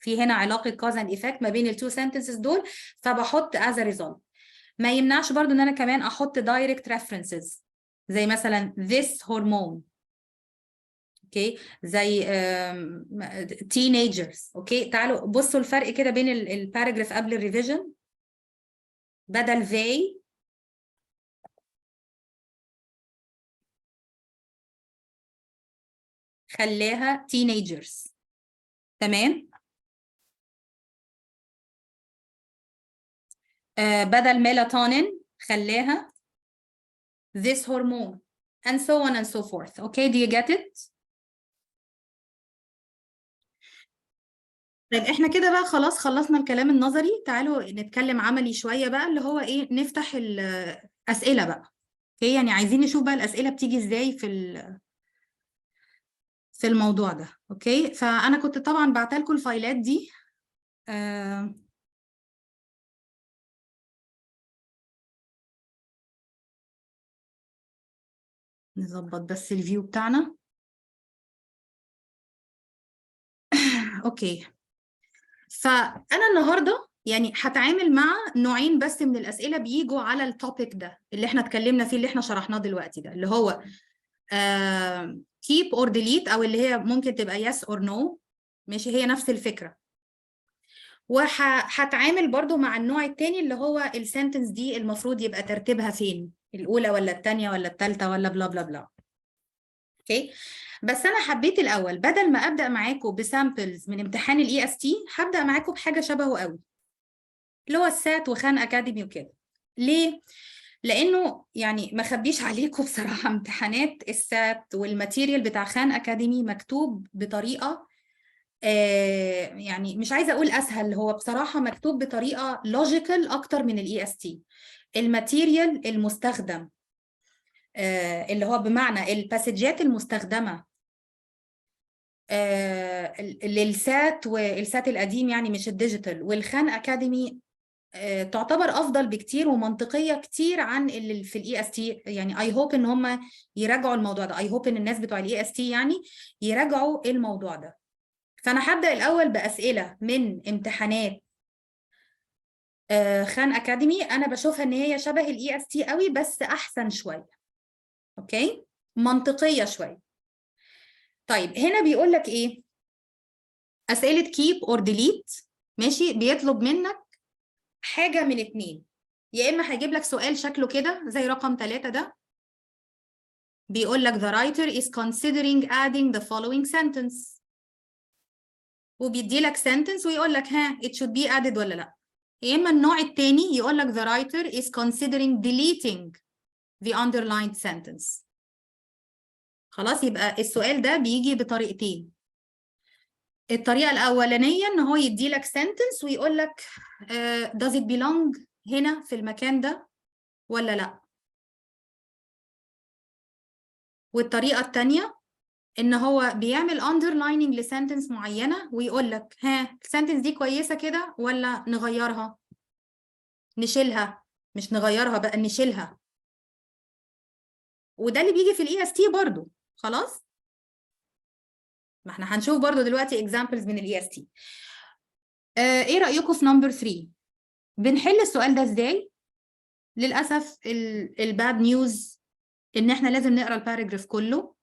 في هنا علاقة cause and effect ما بين ال two sentences دول، فبحط as a result. ما يمنعش برضو ان انا كمان احط direct references زي مثلا this hormone. اوكي، زي teenagers. اوكي، تعالوا بصوا الفرق كده بين الباراجراف قبل الريفيجن. بدل they خلاها teenagers. تمام. بدل melatonin خلاها this hormone and so on and so forth. Okay, do you get it? طيب احنا كده بقى خلاص خلصنا الكلام النظري. تعالوا نتكلم عملي شوية بقى، اللي هو ايه، نفتح الأسئلة بقى. اوكي، يعني عايزين نشوف بقى الأسئلة بتيجي ازاي في الموضوع ده. اوكي، فأنا كنت طبعا بعتلكوا الفايلات دي. نظبط بس الفيو بتاعنا. اوكي، فأنا النهاردة يعني هتعامل مع نوعين بس من الأسئلة بيجوا على التوبيك ده اللي احنا اتكلمنا فيه، اللي احنا شرحناه دلوقتي ده، اللي هو keep or delete، أو اللي هي ممكن تبقى yes or no. ماشي، هي نفس الفكرة. وهتعامل برضو مع النوع التاني اللي هو السنتنس دي المفروض يبقى ترتيبها فين، الأولى ولا التانية ولا التالتة ولا بلا بلا بلا. اوكي، بس أنا حبيت الأول بدل ما أبدأ معاكم بسامبلز من امتحان ال EST هبدأ معاكم بحاجة شبهه قوي اللي هو السات وخان أكاديمي وكده. ليه؟ لأنه يعني ما خبيش عليكم بصراحة امتحانات السات والماتيريال بتاع خان أكاديمي مكتوب بطريقة يعني مش عايزة أقول أسهل، هو بصراحة مكتوب بطريقة لوجيكال أكتر من ال EST. الماتيريال المستخدم اللي هو بمعنى الباسجات المستخدمة للسات والسات القديم يعني مش الديجيتال والخان أكاديمي تعتبر افضل بكتير ومنطقيه كتير عن اللي في الاي اس تي. يعني اي هوب ان هم يراجعوا الموضوع ده، اي هوب ان الناس بتوع الاي اس تي يعني يراجعوا الموضوع ده. فانا هبدا الاول باسئله من امتحانات خان اكاديمي، انا بشوفها ان هي شبه الاي اس تي قوي بس احسن شويه. اوكي، منطقيه شويه. طيب هنا بيقول لك ايه؟ اسئله keep or delete. ماشي، بيطلب منك حاجه من اتنين، يا اما هيجيب لك سؤال شكله كده زي رقم 3 ده، بيقول لك the writer is considering adding the following sentence، وبيدي لك sentence ويقول لك ها it should be added ولا لا. يا اما النوع الثاني يقول لك the writer is considering deleting the underlined sentence. خلاص، يبقى السؤال ده بيجي بطريقتين. الطريقة الأولانية إن هو يدي لك sentence ويقول لك does it belong هنا في المكان ده ولا لا. والطريقة الثانية ان هو بيعمل underlining لسنتنس معينه ويقول لك ها السنتنس دي كويسه كده ولا نغيرها، نشيلها، مش نغيرها بقى نشيلها. وده اللي بيجي في الاي اس تي برضو. خلاص، ما احنا هنشوف برضو دلوقتي examples من الاي اس تي. ايه رايكم في نمبر 3؟ بنحل السؤال ده ازاي؟ للاسف الباد نيوز ان احنا لازم نقرا الباراجراف كله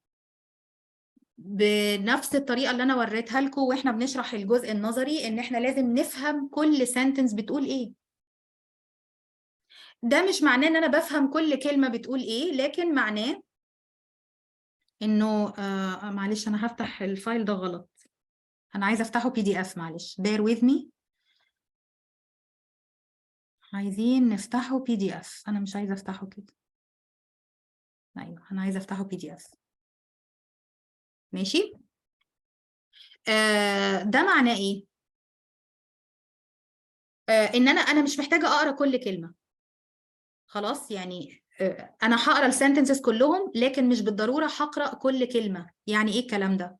بنفس الطريقه اللي انا وريتها لكم واحنا بنشرح الجزء النظري، ان احنا لازم نفهم كل سنتنس بتقول ايه. ده مش معناه ان انا بفهم كل كلمه بتقول ايه، لكن معناه انه معلش انا هفتح الفايل ده غلط، انا عايزه افتحه PDF، معلش bear with me. عايزين نفتحه PDF، انا مش عايزه افتحه كده، ايوه انا عايزه افتحه PDF. ماشي، ده معناه ايه؟ ان انا مش محتاجه اقرا كل كلمه. خلاص، يعني انا هقرا السنتنسز كلهم لكن مش بالضروره هقرا كل كلمه. يعني ايه الكلام ده؟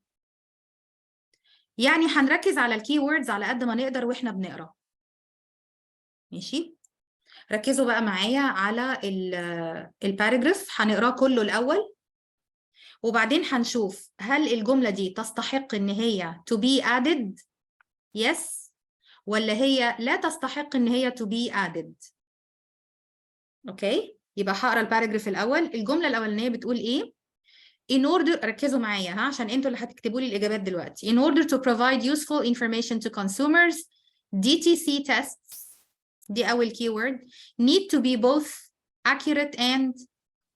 يعني هنركز على الكي ووردز على قد ما نقدر واحنا بنقرا. ماشي، ركزوا بقى معايا على الباراجراف، هنقراه كله الأول وبعدين هنشوف هل الجملة دي تستحق إن هي to be added yes ولا هي لا تستحق إن هي to be added. أوكي، يبقى هقرا الباراجراف الأول. الجملة الأولانية بتقول إيه؟ In order، ركزوا معايا ها عشان انتوا اللي هتكتبوا لي الإجابات دلوقتي. In order to provide useful information to consumers, DTC tests، دي أول keyword، need to be both accurate and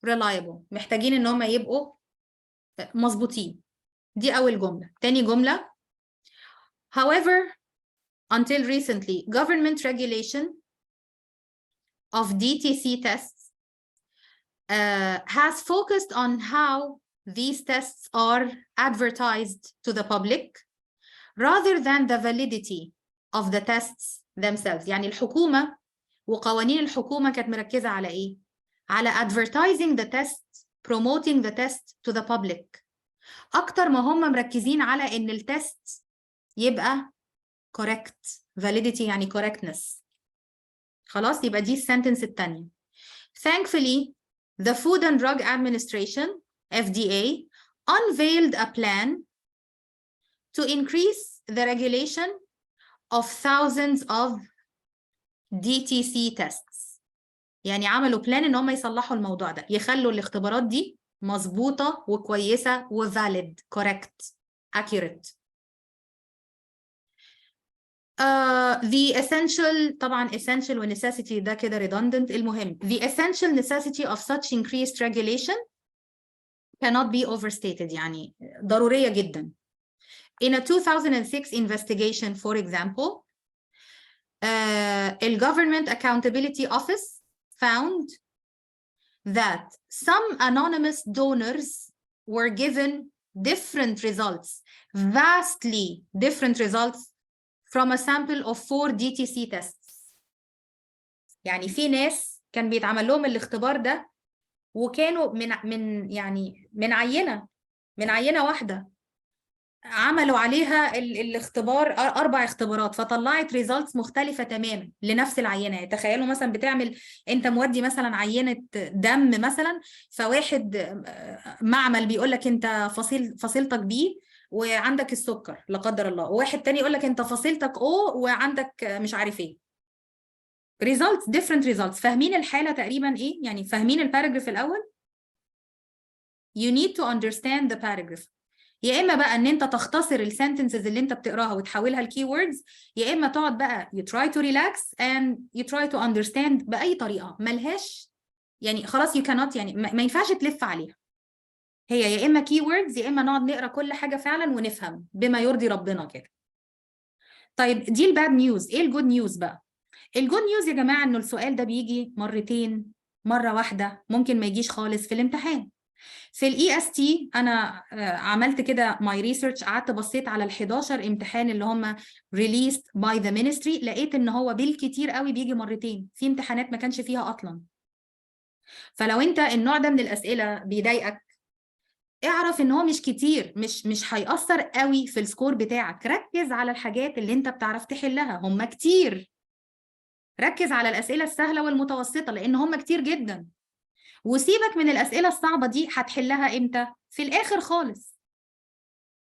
reliable. محتاجين إن هم يبقوا مظبوطين. دي أول جملة. تاني جملة however until recently government regulation of DTC tests has focused on how these tests are advertised to the public rather than the validity of the tests themselves. يعني الحكومة وقوانين الحكومة كانت مركزة على إيه؟ على advertising the test, promoting the test to the public، أكتر ما هم مركزين على إن التست يبقى correct. validity يعني correctness. خلاص، يبقى دي السنتنس التانية. Thankfully, the Food and Drug Administration, FDA, unveiled a plan to increase the regulation of thousands of DTC tests. يعني عملوا بلان ان هم يصلحوا الموضوع ده، يخلوا الاختبارات دي مظبوطة وكويسة وvalid correct accurate. The essential طبعا essential و necessity ده كده redundant. المهم the essential necessity of such increased regulation cannot be overstated، يعني ضرورية جدا. In a 2006 investigation, for example, the Government Accountability Office found that some anonymous donors were given different results, vastly different results from a sample of 4 DTC tests. يعني في ناس كان بيتعمل لهم الاختبار ده وكانوا من عينة واحدة عملوا عليها الاختبار 4 اختبارات، فطلعت ريزالتس مختلفة تماما لنفس العينة. تخيلوا مثلا بتعمل انت مودي مثلا عينة دم مثلا، فواحد معمل بيقول لك انت فصيلتك بي وعندك السكر لا قدر الله، وواحد تاني يقول لك انت فصيلتك او وعندك مش عارف ايه. results different results. فاهمين الحالة تقريبا ايه؟ يعني فاهمين الباراجراف الاول؟ you need to understand the paragraph. يا اما بقى ان انت تختصر السنتنسز اللي انت بتقراها وتحولها لكي ووردز، يا اما تقعد بقى you try to relax and you try to understand باي طريقه ملهاش يعني خلاص you cannot، يعني ما ينفعش تلف عليها. هي يا اما كي ووردز يا اما نقعد نقرا كل حاجه فعلا ونفهم بما يرضي ربنا كده. طيب دي الباد نيوز. ايه الجود نيوز بقى؟ الجود نيوز يا جماعه انه السؤال ده بيجي مرتين، مره واحده ممكن ما يجيش خالص في الامتحان. في الاي اس تي انا عملت كده ماي ريسيرش، قعدت بصيت على ال 11 امتحان اللي هم released by the ministry، لقيت ان هو بالكتير قوي بيجي مرتين، في امتحانات ما كانش فيها اصلا. فلو انت النوع ده من الاسئله بيضايقك، اعرف ان هو مش كتير، مش هيأثر قوي في السكور بتاعك. ركز على الحاجات اللي انت بتعرف تحلها، هم كتير. ركز على الاسئله السهله والمتوسطه لان هم كتير جدا، وسيبك من الاسئله الصعبه دي هتحلها امتى؟ في الاخر خالص.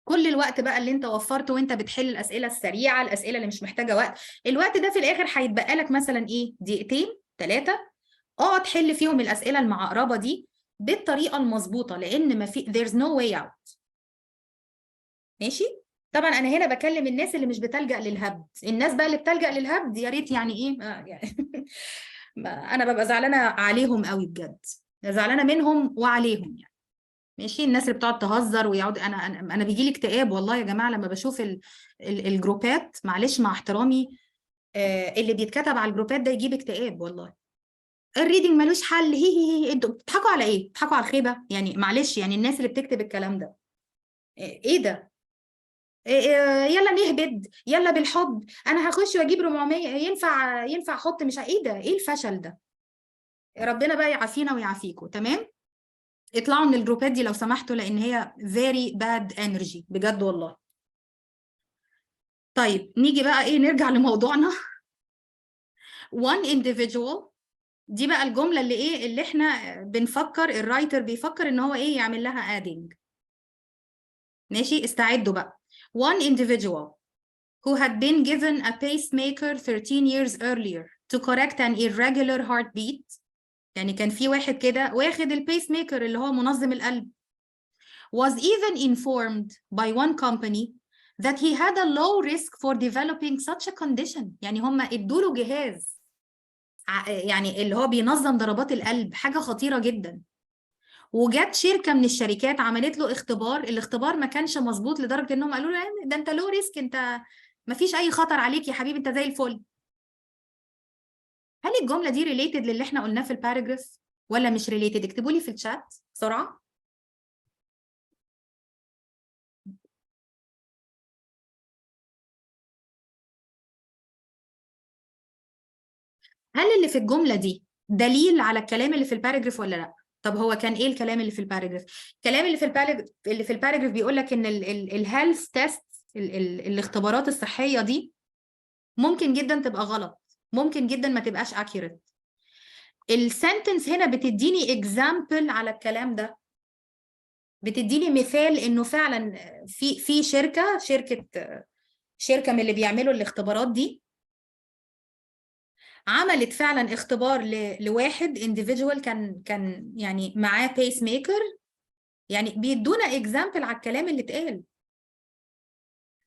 كل الوقت بقى اللي انت وفرته وانت بتحل الاسئله السريعه، الاسئله اللي مش محتاجه وقت، الوقت ده في الاخر هيتبقى لك مثلا ايه؟ دقيقتين 3 اقعد حل فيهم الاسئله المعقربه دي بالطريقه المظبوطه، لان ما في there's no way out. ماشي؟ طبعا انا هنا بكلم الناس اللي مش بتلجأ للهبد. الناس بقى اللي بتلجأ للهبد يا ريت يعني ايه يعني انا ببقى زعلانه عليهم قوي بجد، زعلانه منهم وعليهم يعني. ماشي؟ الناس اللي بتقعد تهزر ويقعد انا بيجي لي اكتئاب والله يا جماعه لما بشوف الجروبات، معلش مع احترامي، اللي بيتكتب على الجروبات ده يجيب اكتئاب والله. الريدنج ملوش حل، هي انتوا بتضحكوا على ايه؟ بتضحكوا على الخيبه يعني؟ معلش يعني الناس اللي بتكتب الكلام ده ايه ده؟ يلا نهبد، يلا بالحب انا هخش واجيب 400، ينفع احط مش ايه ده؟ ايه الفشل ده؟ ربنا بقى يعافينا ويعافيكم. تمام؟ اطلعوا من الجروبات دي لو سمحتوا لان هي very bad energy بجد والله. طيب نيجي بقى ايه، نرجع لموضوعنا. one individual دي بقى الجملة اللي ايه، اللي احنا بنفكر الرايتر بيفكر ان هو ايه يعمل لها adding. ماشي؟ استعدوا بقى. one individual who had been given a pacemaker 13 years earlier to correct an irregular heartbeat، يعني كان في واحد كده واخد البيس ميكر اللي هو منظم القلب، was even informed by one company that he had a low risk for developing such a condition. يعني هم ادوا له جهاز يعني اللي هو بينظم ضربات القلب، حاجة خطيرة جدا، وجت شركة من الشركات عملت له اختبار، الاختبار ما كانش مظبوط لدرجة انهم قالوا له ده انت لو ريسك، انت ما فيش اي خطر عليك يا حبيبي، انت زي الفل. هل الجملة دي ريليتد للي احنا قلناه في الباراجراف ولا مش ريليتد؟ اكتبوا لي في الشات بسرعة. هل اللي في الجملة دي دليل على الكلام اللي في الباراجراف ولا لا؟ طب هو كان ايه الكلام اللي في الباراجراف؟ الكلام اللي في الباراجراف بيقول لك ان الهيلث تيست، الاختبارات الصحية دي ممكن جدا تبقى غلط، ممكن جدا ما تبقاش accurate. السنتنس هنا بتديني اكزامبل على الكلام ده، بتديني مثال انه فعلا في شركة من اللي بيعملوا الاختبارات دي عملت فعلا اختبار لواحد individual كان يعني معاه بيس ميكر، يعني بيدونا اكزامبل على الكلام اللي اتقال.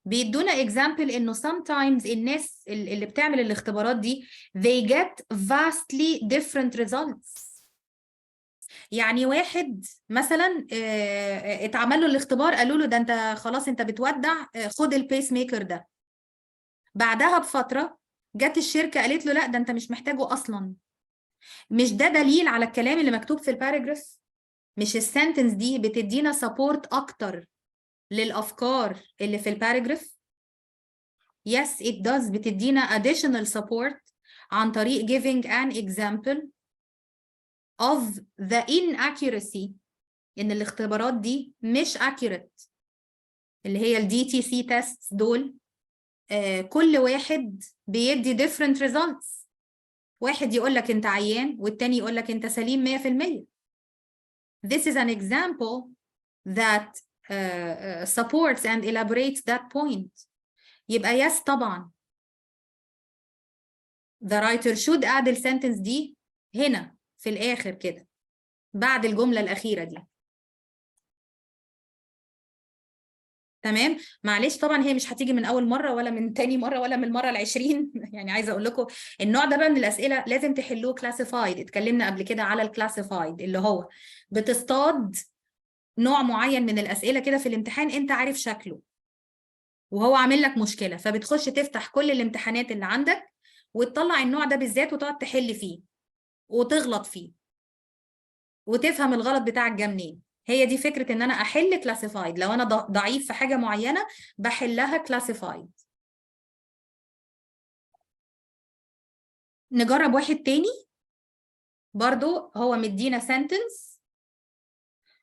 بيدونا example إنه sometimes الناس اللي بتعمل الاختبارات دي they get vastly different results. يعني واحد مثلا اتعمل له الاختبار قالوا له ده انت خلاص انت بتودع، خد البيس ميكر ده. بعدها بفترة جت الشركة قالت له لا ده انت مش محتاجه اصلا. مش ده دليل على الكلام اللي مكتوب في الباراجراف؟ مش السنتنس دي بتدينا سبورت اكتر للافكار اللي في الباراجراف؟ yes it does، بتدينا additional support عن طريق giving an example of the inaccuracy، ان الاختبارات دي مش accurate، اللي هي ال DTC tests دول. كل واحد بيدي different results. واحد يقول لك انت عيان والتاني يقول لك انت سليم 100%. This is an example that supports and elaborates that point. يبقى yes طبعا the writer should add the sentence دي هنا في الآخر كده بعد الجملة الأخيرة دي. تمام. معلش طبعا هي مش هتيجي من اول مره ولا من تاني مره ولا من المره ال20 يعني عايزه اقول لكم النوع ده بقى من الاسئله لازم تحلوه كلاسيفايد. اتكلمنا قبل كده على الكلاسيفايد اللي هو بتصطاد نوع معين من الاسئله كده في الامتحان انت عارف شكله وهو عامل لك مشكله، فبتخش تفتح كل الامتحانات اللي عندك وتطلع النوع ده بالذات وتقعد تحل فيه وتغلط فيه وتفهم الغلط بتاعك جه منين. هي دي فكرة ان انا احل كلاسيفايد. لو انا ضعيف في حاجة معينة بحلها كلاسيفايد. نجرب واحد تاني برضو. هو مدينا sentence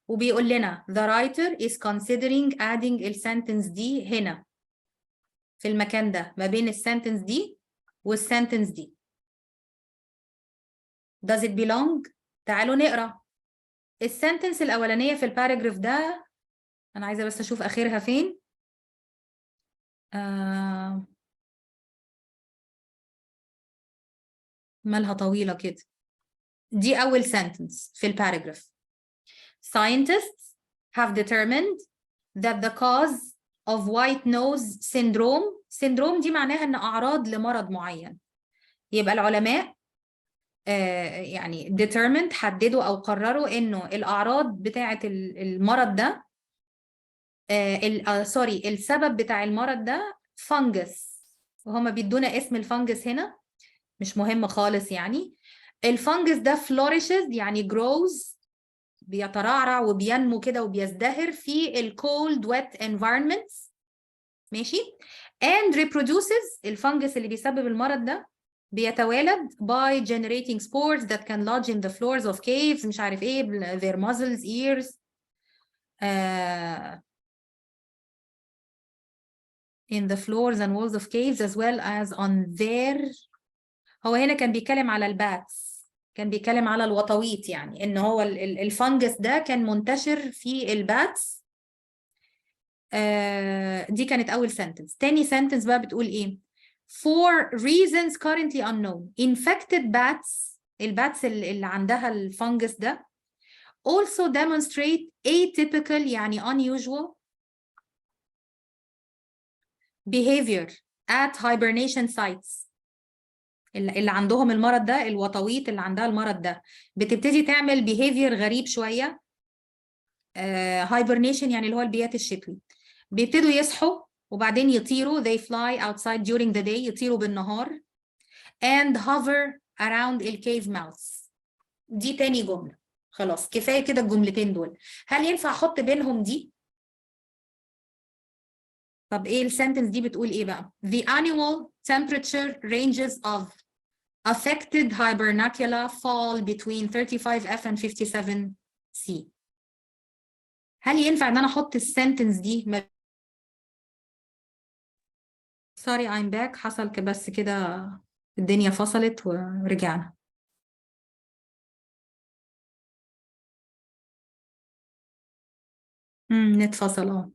وبيقول لنا the writer is considering adding السنتنس دي هنا في المكان ده ما بين السنتنس دي والسنتنس دي. does it belong؟ تعالوا نقرأ السنتنس الأولانية في الباراجراف ده. أنا عايزة بس أشوف آخرها فين. مالها طويلة كده. دي أول sentence في الباراجراف. Scientists have determined that the cause of white nose syndrome دي معناها إن أعراض لمرض معين. يبقى العلماء يعني determined حددوا أو قرروا إنه الأعراض بتاعة المرض ده سوري السبب بتاع المرض ده فانجس. وهما بيدونا اسم الفانجس هنا مش مهم خالص. يعني الفانجس ده flourishes يعني grows بيترعرع وبينمو كده وبيزدهر في ال cold wet environments. ماشي. and reproduces الفانجس اللي بيسبب المرض ده بيتوالد by generating spores that can lodge in the floors of caves مش عارف ايه their muzzles ears in the floors and walls of caves as well as on their. هو هنا كان بيتكلم على الباتس، كان بيتكلم على الوطويط، يعني ان هو الفنجس ده كان منتشر في الباتس. دي كانت اول سنتنس. تاني سنتنس بقى بتقول ايه؟ for reasons currently unknown infected bats الباتس اللي عندها الفنجس ده also demonstrate atypical يعني unusual behavior at hibernation sites. اللي عندهم المرض ده الوطويط اللي عندها المرض ده بتبتدي تعمل behavior غريب شوية. hibernation يعني اللي هو البيات الشتوي. بيبتدوا يصحوا وبعدين يطيروا they fly outside during the day يطيروا بالنهار and hover around the cave mouths. دي تاني جملة. خلاص كفاية كده الجملتين دول. هل ينفع أحط بينهم دي؟ طب إيه السنتنس دي بتقول إيه بقى؟ The annual temperature ranges of affected hibernacula fall between 35F and 57C. هل ينفع ان انا احط السنتنس دي sorry I'm back. حصل بس كده الدنيا فصلت ورجعنا. نت فصل.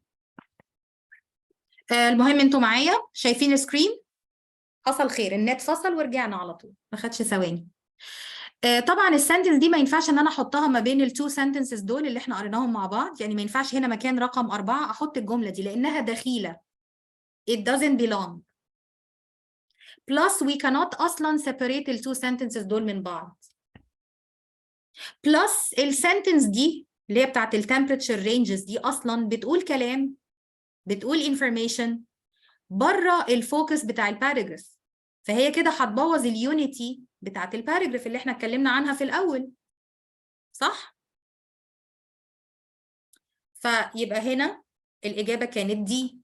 المهم انتوا معايا شايفين السكرين؟ حصل خير النت فصل ورجعنا على طول ما خدش ثواني. طبعا السنتنس دي ما ينفعش ان انا احطها ما بين التو سنتنسز دول اللي احنا قريناهم مع بعض. يعني ما ينفعش هنا مكان رقم 4 احط الجملة دي لانها دخيلة. it doesn't belong. Plus we cannot أصلا separate ال two sentences دول من بعض. Plus السنتنس دي اللي هي بتاعت ال temperature ranges دي أصلا بتقول كلام، بتقول information بره الفوكس بتاع الباراجراف، فهي كده هتبوظ اليونيتي بتاعت الباراجراف اللي احنا اتكلمنا عنها في الأول، صح؟ فيبقى هنا الإجابة كانت دي.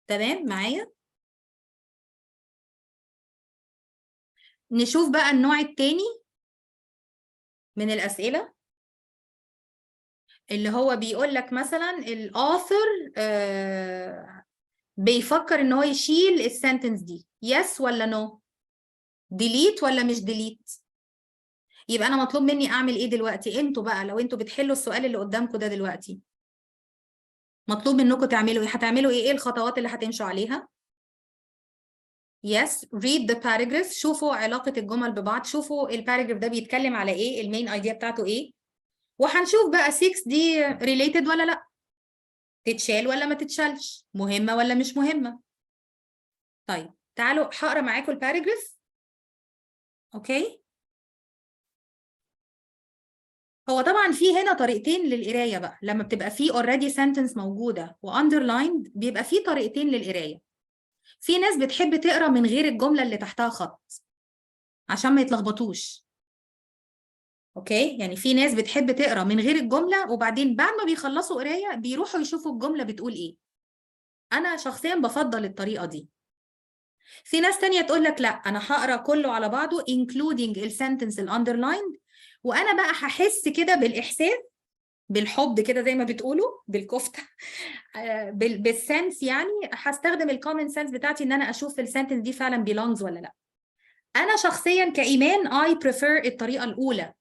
تمام معايا؟ نشوف بقى النوع التاني من الأسئلة اللي هو بيقول لك مثلا الآثر بيفكر إن هو يشيل السنتنس دي، يس ولا نو؟ ديليت ولا مش ديليت؟ يبقى أنا مطلوب مني أعمل إيه دلوقتي؟ أنتوا بقى لو أنتوا بتحلوا السؤال اللي قدامكم ده دلوقتي، مطلوب منكم تعملوا إيه؟ هتعملوا إيه؟ إيه الخطوات اللي هتمشوا عليها؟ Yes, read the paragraph. شوفوا علاقة الجمل ببعض، شوفوا الباراجراف ده بيتكلم على ايه، المين ايديا بتاعته ايه، وهنشوف بقى 6 دي related ولا لا، تتشال ولا ما تتشالش، مهمة ولا مش مهمة. طيب تعالوا هقرا معاكم الباراجراف. اوكي، هو طبعا في هنا طريقتين للقراية بقى، لما بتبقى في already sentence موجودة وunderlined بيبقى في طريقتين للقراية. في ناس بتحب تقرا من غير الجملة اللي تحتها خط عشان ما يتلخبطوش. اوكي، يعني في ناس بتحب تقرا من غير الجمله وبعدين بعد ما بيخلصوا قرايه بيروحوا يشوفوا الجمله بتقول ايه. انا شخصيا بفضل الطريقه دي. في ناس تانية تقول لك لا، انا هقرا كله على بعضه including السنتنس الاندرلايند، وانا بقى هحس كده بالاحساس، بالحب كده زي ما بتقولوا، بالكفته بالسنس، يعني هستخدم الكومن سنس بتاعتي ان انا اشوف السنتنس دي فعلا belongs ولا لا. انا شخصيا كايمان I prefer الطريقه الاولى،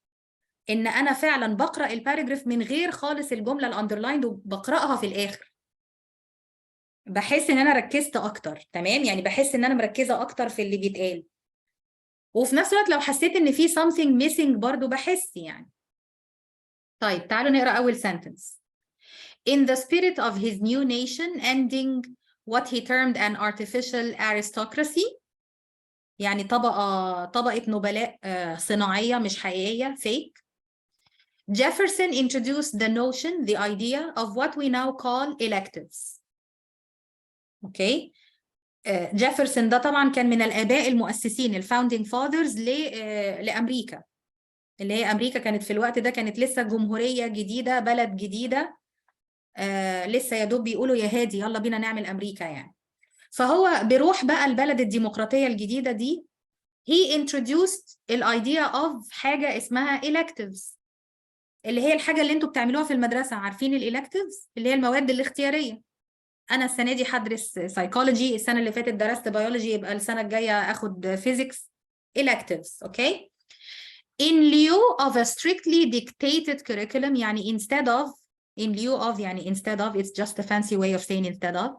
ان انا فعلا بقرا الباراجراف من غير خالص الجمله الاندرلايند وبقراها في الاخر. بحس ان انا ركزت اكتر، تمام، يعني بحس ان انا مركزه اكتر في اللي بيتقال، وفي نفس الوقت لو حسيت ان في something missing برضو بحس يعني. طيب تعالوا نقرا اول sentence. In the spirit of his new nation ending what he termed an artificial aristocracy، يعني طبقه نبلاء صناعيه مش حقيقيه fake. Jefferson introduced the notion, the idea of what we now call electives. اوكي، جيفرسون ده طبعا كان من الآباء المؤسسين الفاوندينج فاذرز لأمريكا، اللي هي أمريكا كانت في الوقت ده كانت لسه جمهورية جديدة، بلد جديدة، لسه يا دوب بيقولوا يا هادي يلا بينا نعمل أمريكا يعني. فهو بيروح بقى البلد الديمقراطية الجديدة دي، he introduced الidea of حاجة اسمها electives، اللي هي الحاجة اللي انتوا بتعملوها في المدرسة، عارفين الelectives اللي هي المواد الاختيارية. أنا السنة دي هدرس سايكولوجي، السنة اللي فاتت درست بيولوجي، يبقى السنة الجاية أخد فيزيكس. electives، أوكي؟ In lieu of a strictly dictated curriculum، يعني instead of، in lieu of يعني instead of، it's just a fancy way of saying instead of.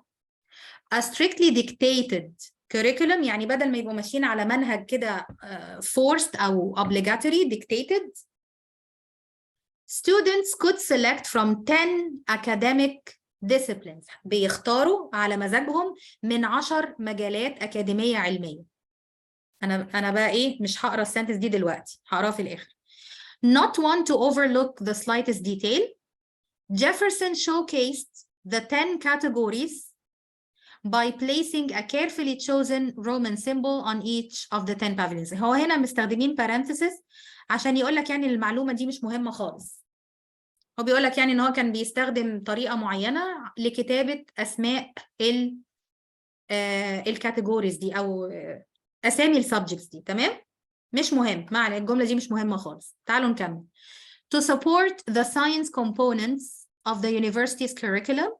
A strictly dictated curriculum يعني بدل ما يبقوا ماشيين على منهج كده forced أو obligatory، dictated. Students could select from 10 academic disciplines، بيختاروا على مزاجهم من 10 مجالات أكاديمية علمية. أنا بقى إيه، مش هقرا السنتنس دي دلوقتي، هقراها في الآخر. Not one to overlook the slightest detail. Jefferson showcased the 10 categories by placing a carefully chosen Roman symbol on each of the 10 pavilions. هو هنا مستخدمين parentheses عشان يقول لك يعني المعلومة دي مش مهمة خالص. هو بيقول لك يعني ان هو كان بيستخدم طريقه معينه لكتابه اسماء الكاتيجوريز دي او اسامي السبجكتس دي، تمام، مش مهم، معنى الجمله دي مش مهمه خالص. تعالوا نكمل. To support the science components of the university's curriculum,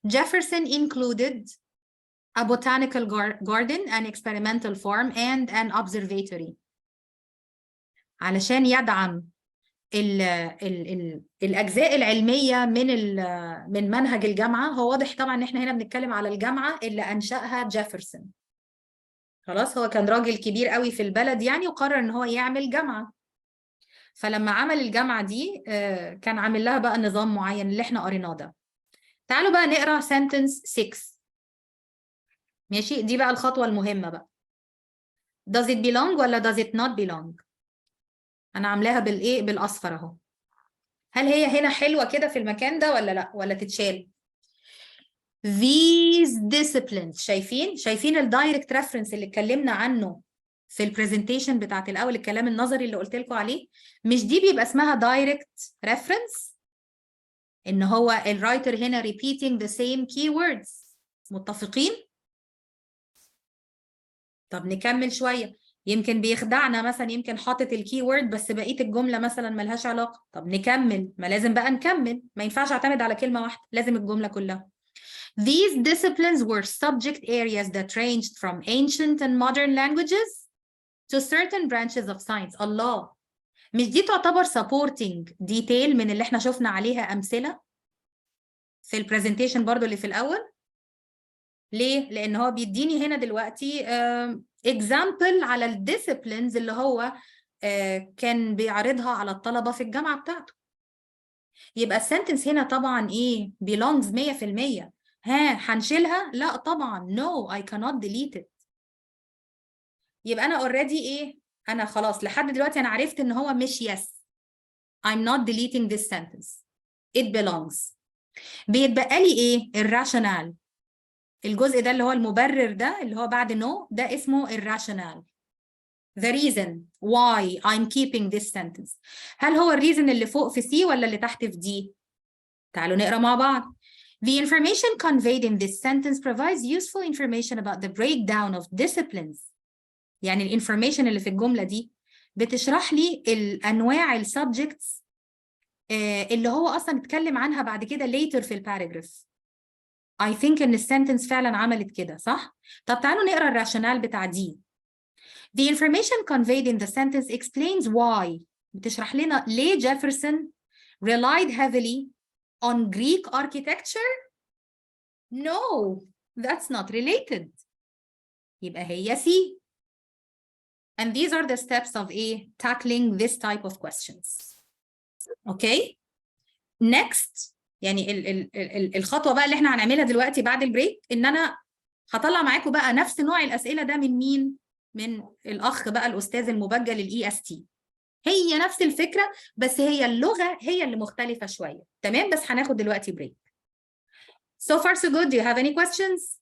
Jefferson included a botanical garden, an experimental farm, and an observatory. علشان يدعم الأجزاء العلمية من منهج الجامعة. هو واضح طبعا إن إحنا هنا بنتكلم على الجامعة اللي أنشأها جيفرسون. خلاص، هو كان راجل كبير قوي في البلد يعني، وقرر إن هو يعمل جامعة. فلما عمل الجامعة دي كان عامل لها بقى نظام معين اللي إحنا قريناه ده. تعالوا بقى نقرأ sentence 6. ماشي، دي بقى الخطوة المهمة بقى. does it belong ولا does it not belong؟ أنا عاملاها بالإيه؟ بالأصفر أهو. هل هي هنا حلوة كده في المكان ده ولا لأ؟ ولا تتشال؟ these disciplines، شايفين الدايركت ريفرنس اللي اتكلمنا عنه في البرزنتيشن بتاعت الأول، الكلام النظري اللي قلت لكم عليه؟ مش دي بيبقى اسمها دايركت ريفرنس؟ إن هو الرايتر هنا repeating the same keywords. متفقين؟ طب نكمل شوية، يمكن بيخدعنا مثلا، يمكن حاطط الكي وورد بس بقية الجملة مثلا ملهاش علاقة. طب نكمل، ما لازم بقى نكمل، ما ينفعش اعتمد على كلمة واحدة، لازم الجملة كلها. These disciplines were subject areas that ranged from ancient and modern languages to certain branches of science. الله، مش دي تعتبر supporting detail من اللي احنا شفنا عليها أمثلة في البرزنتيشن برضو اللي في الأول؟ ليه؟ لأن هو بيديني هنا دلوقتي example على الديسيبلينز اللي هو كان بيعرضها على الطلبة في الجامعة بتاعته. يبقى السنتنس هنا طبعا إيه؟ belongs 100%. هنشيلها؟ لا طبعا، no I cannot delete it. يبقى أنا already إيه؟ أنا خلاص لحد دلوقتي أنا عرفت إن هو مش yes. I'm not deleting this sentence. It belongs. بيتبقى لي إيه؟ الراشونال. الجزء ده اللي هو المبرر ده اللي هو بعد no ده اسمه الراشونال. The reason why I'm keeping this sentence. هل هو الريزن اللي فوق في C ولا اللي تحت في D؟ تعالوا نقرا مع بعض. The information conveyed in this sentence provides useful information about the breakdown of disciplines. يعني الانفورميشن اللي في الجملة دي بتشرح لي الأنواع السبجكتس اللي هو أصلا اتكلم عنها بعد كده later في الباراجراف. I think إن السنتنس فعلا عملت كده صح؟ طب تعالوا نقرا الراشونال بتاع دي. The information conveyed in the sentence explains why. بتشرح لنا ليه جيفرسون relied heavily on Greek architecture? No, that's not related. يبقى هي C. And these are the steps of tackling this type of questions. Okay? Next، يعني الخطوة بقى اللي احنا هنعملها دلوقتي بعد البريك إن أنا هطلع معاكم بقى نفس نوع الأسئلة ده من مين؟ من الأخ بقى الأستاذ المبجل EST. هي نفس الفكرة بس هي اللغة هي اللي مختلفة شوية. تمام؟ بس هناخد دلوقتي بريك. So far so good. Do you have any questions?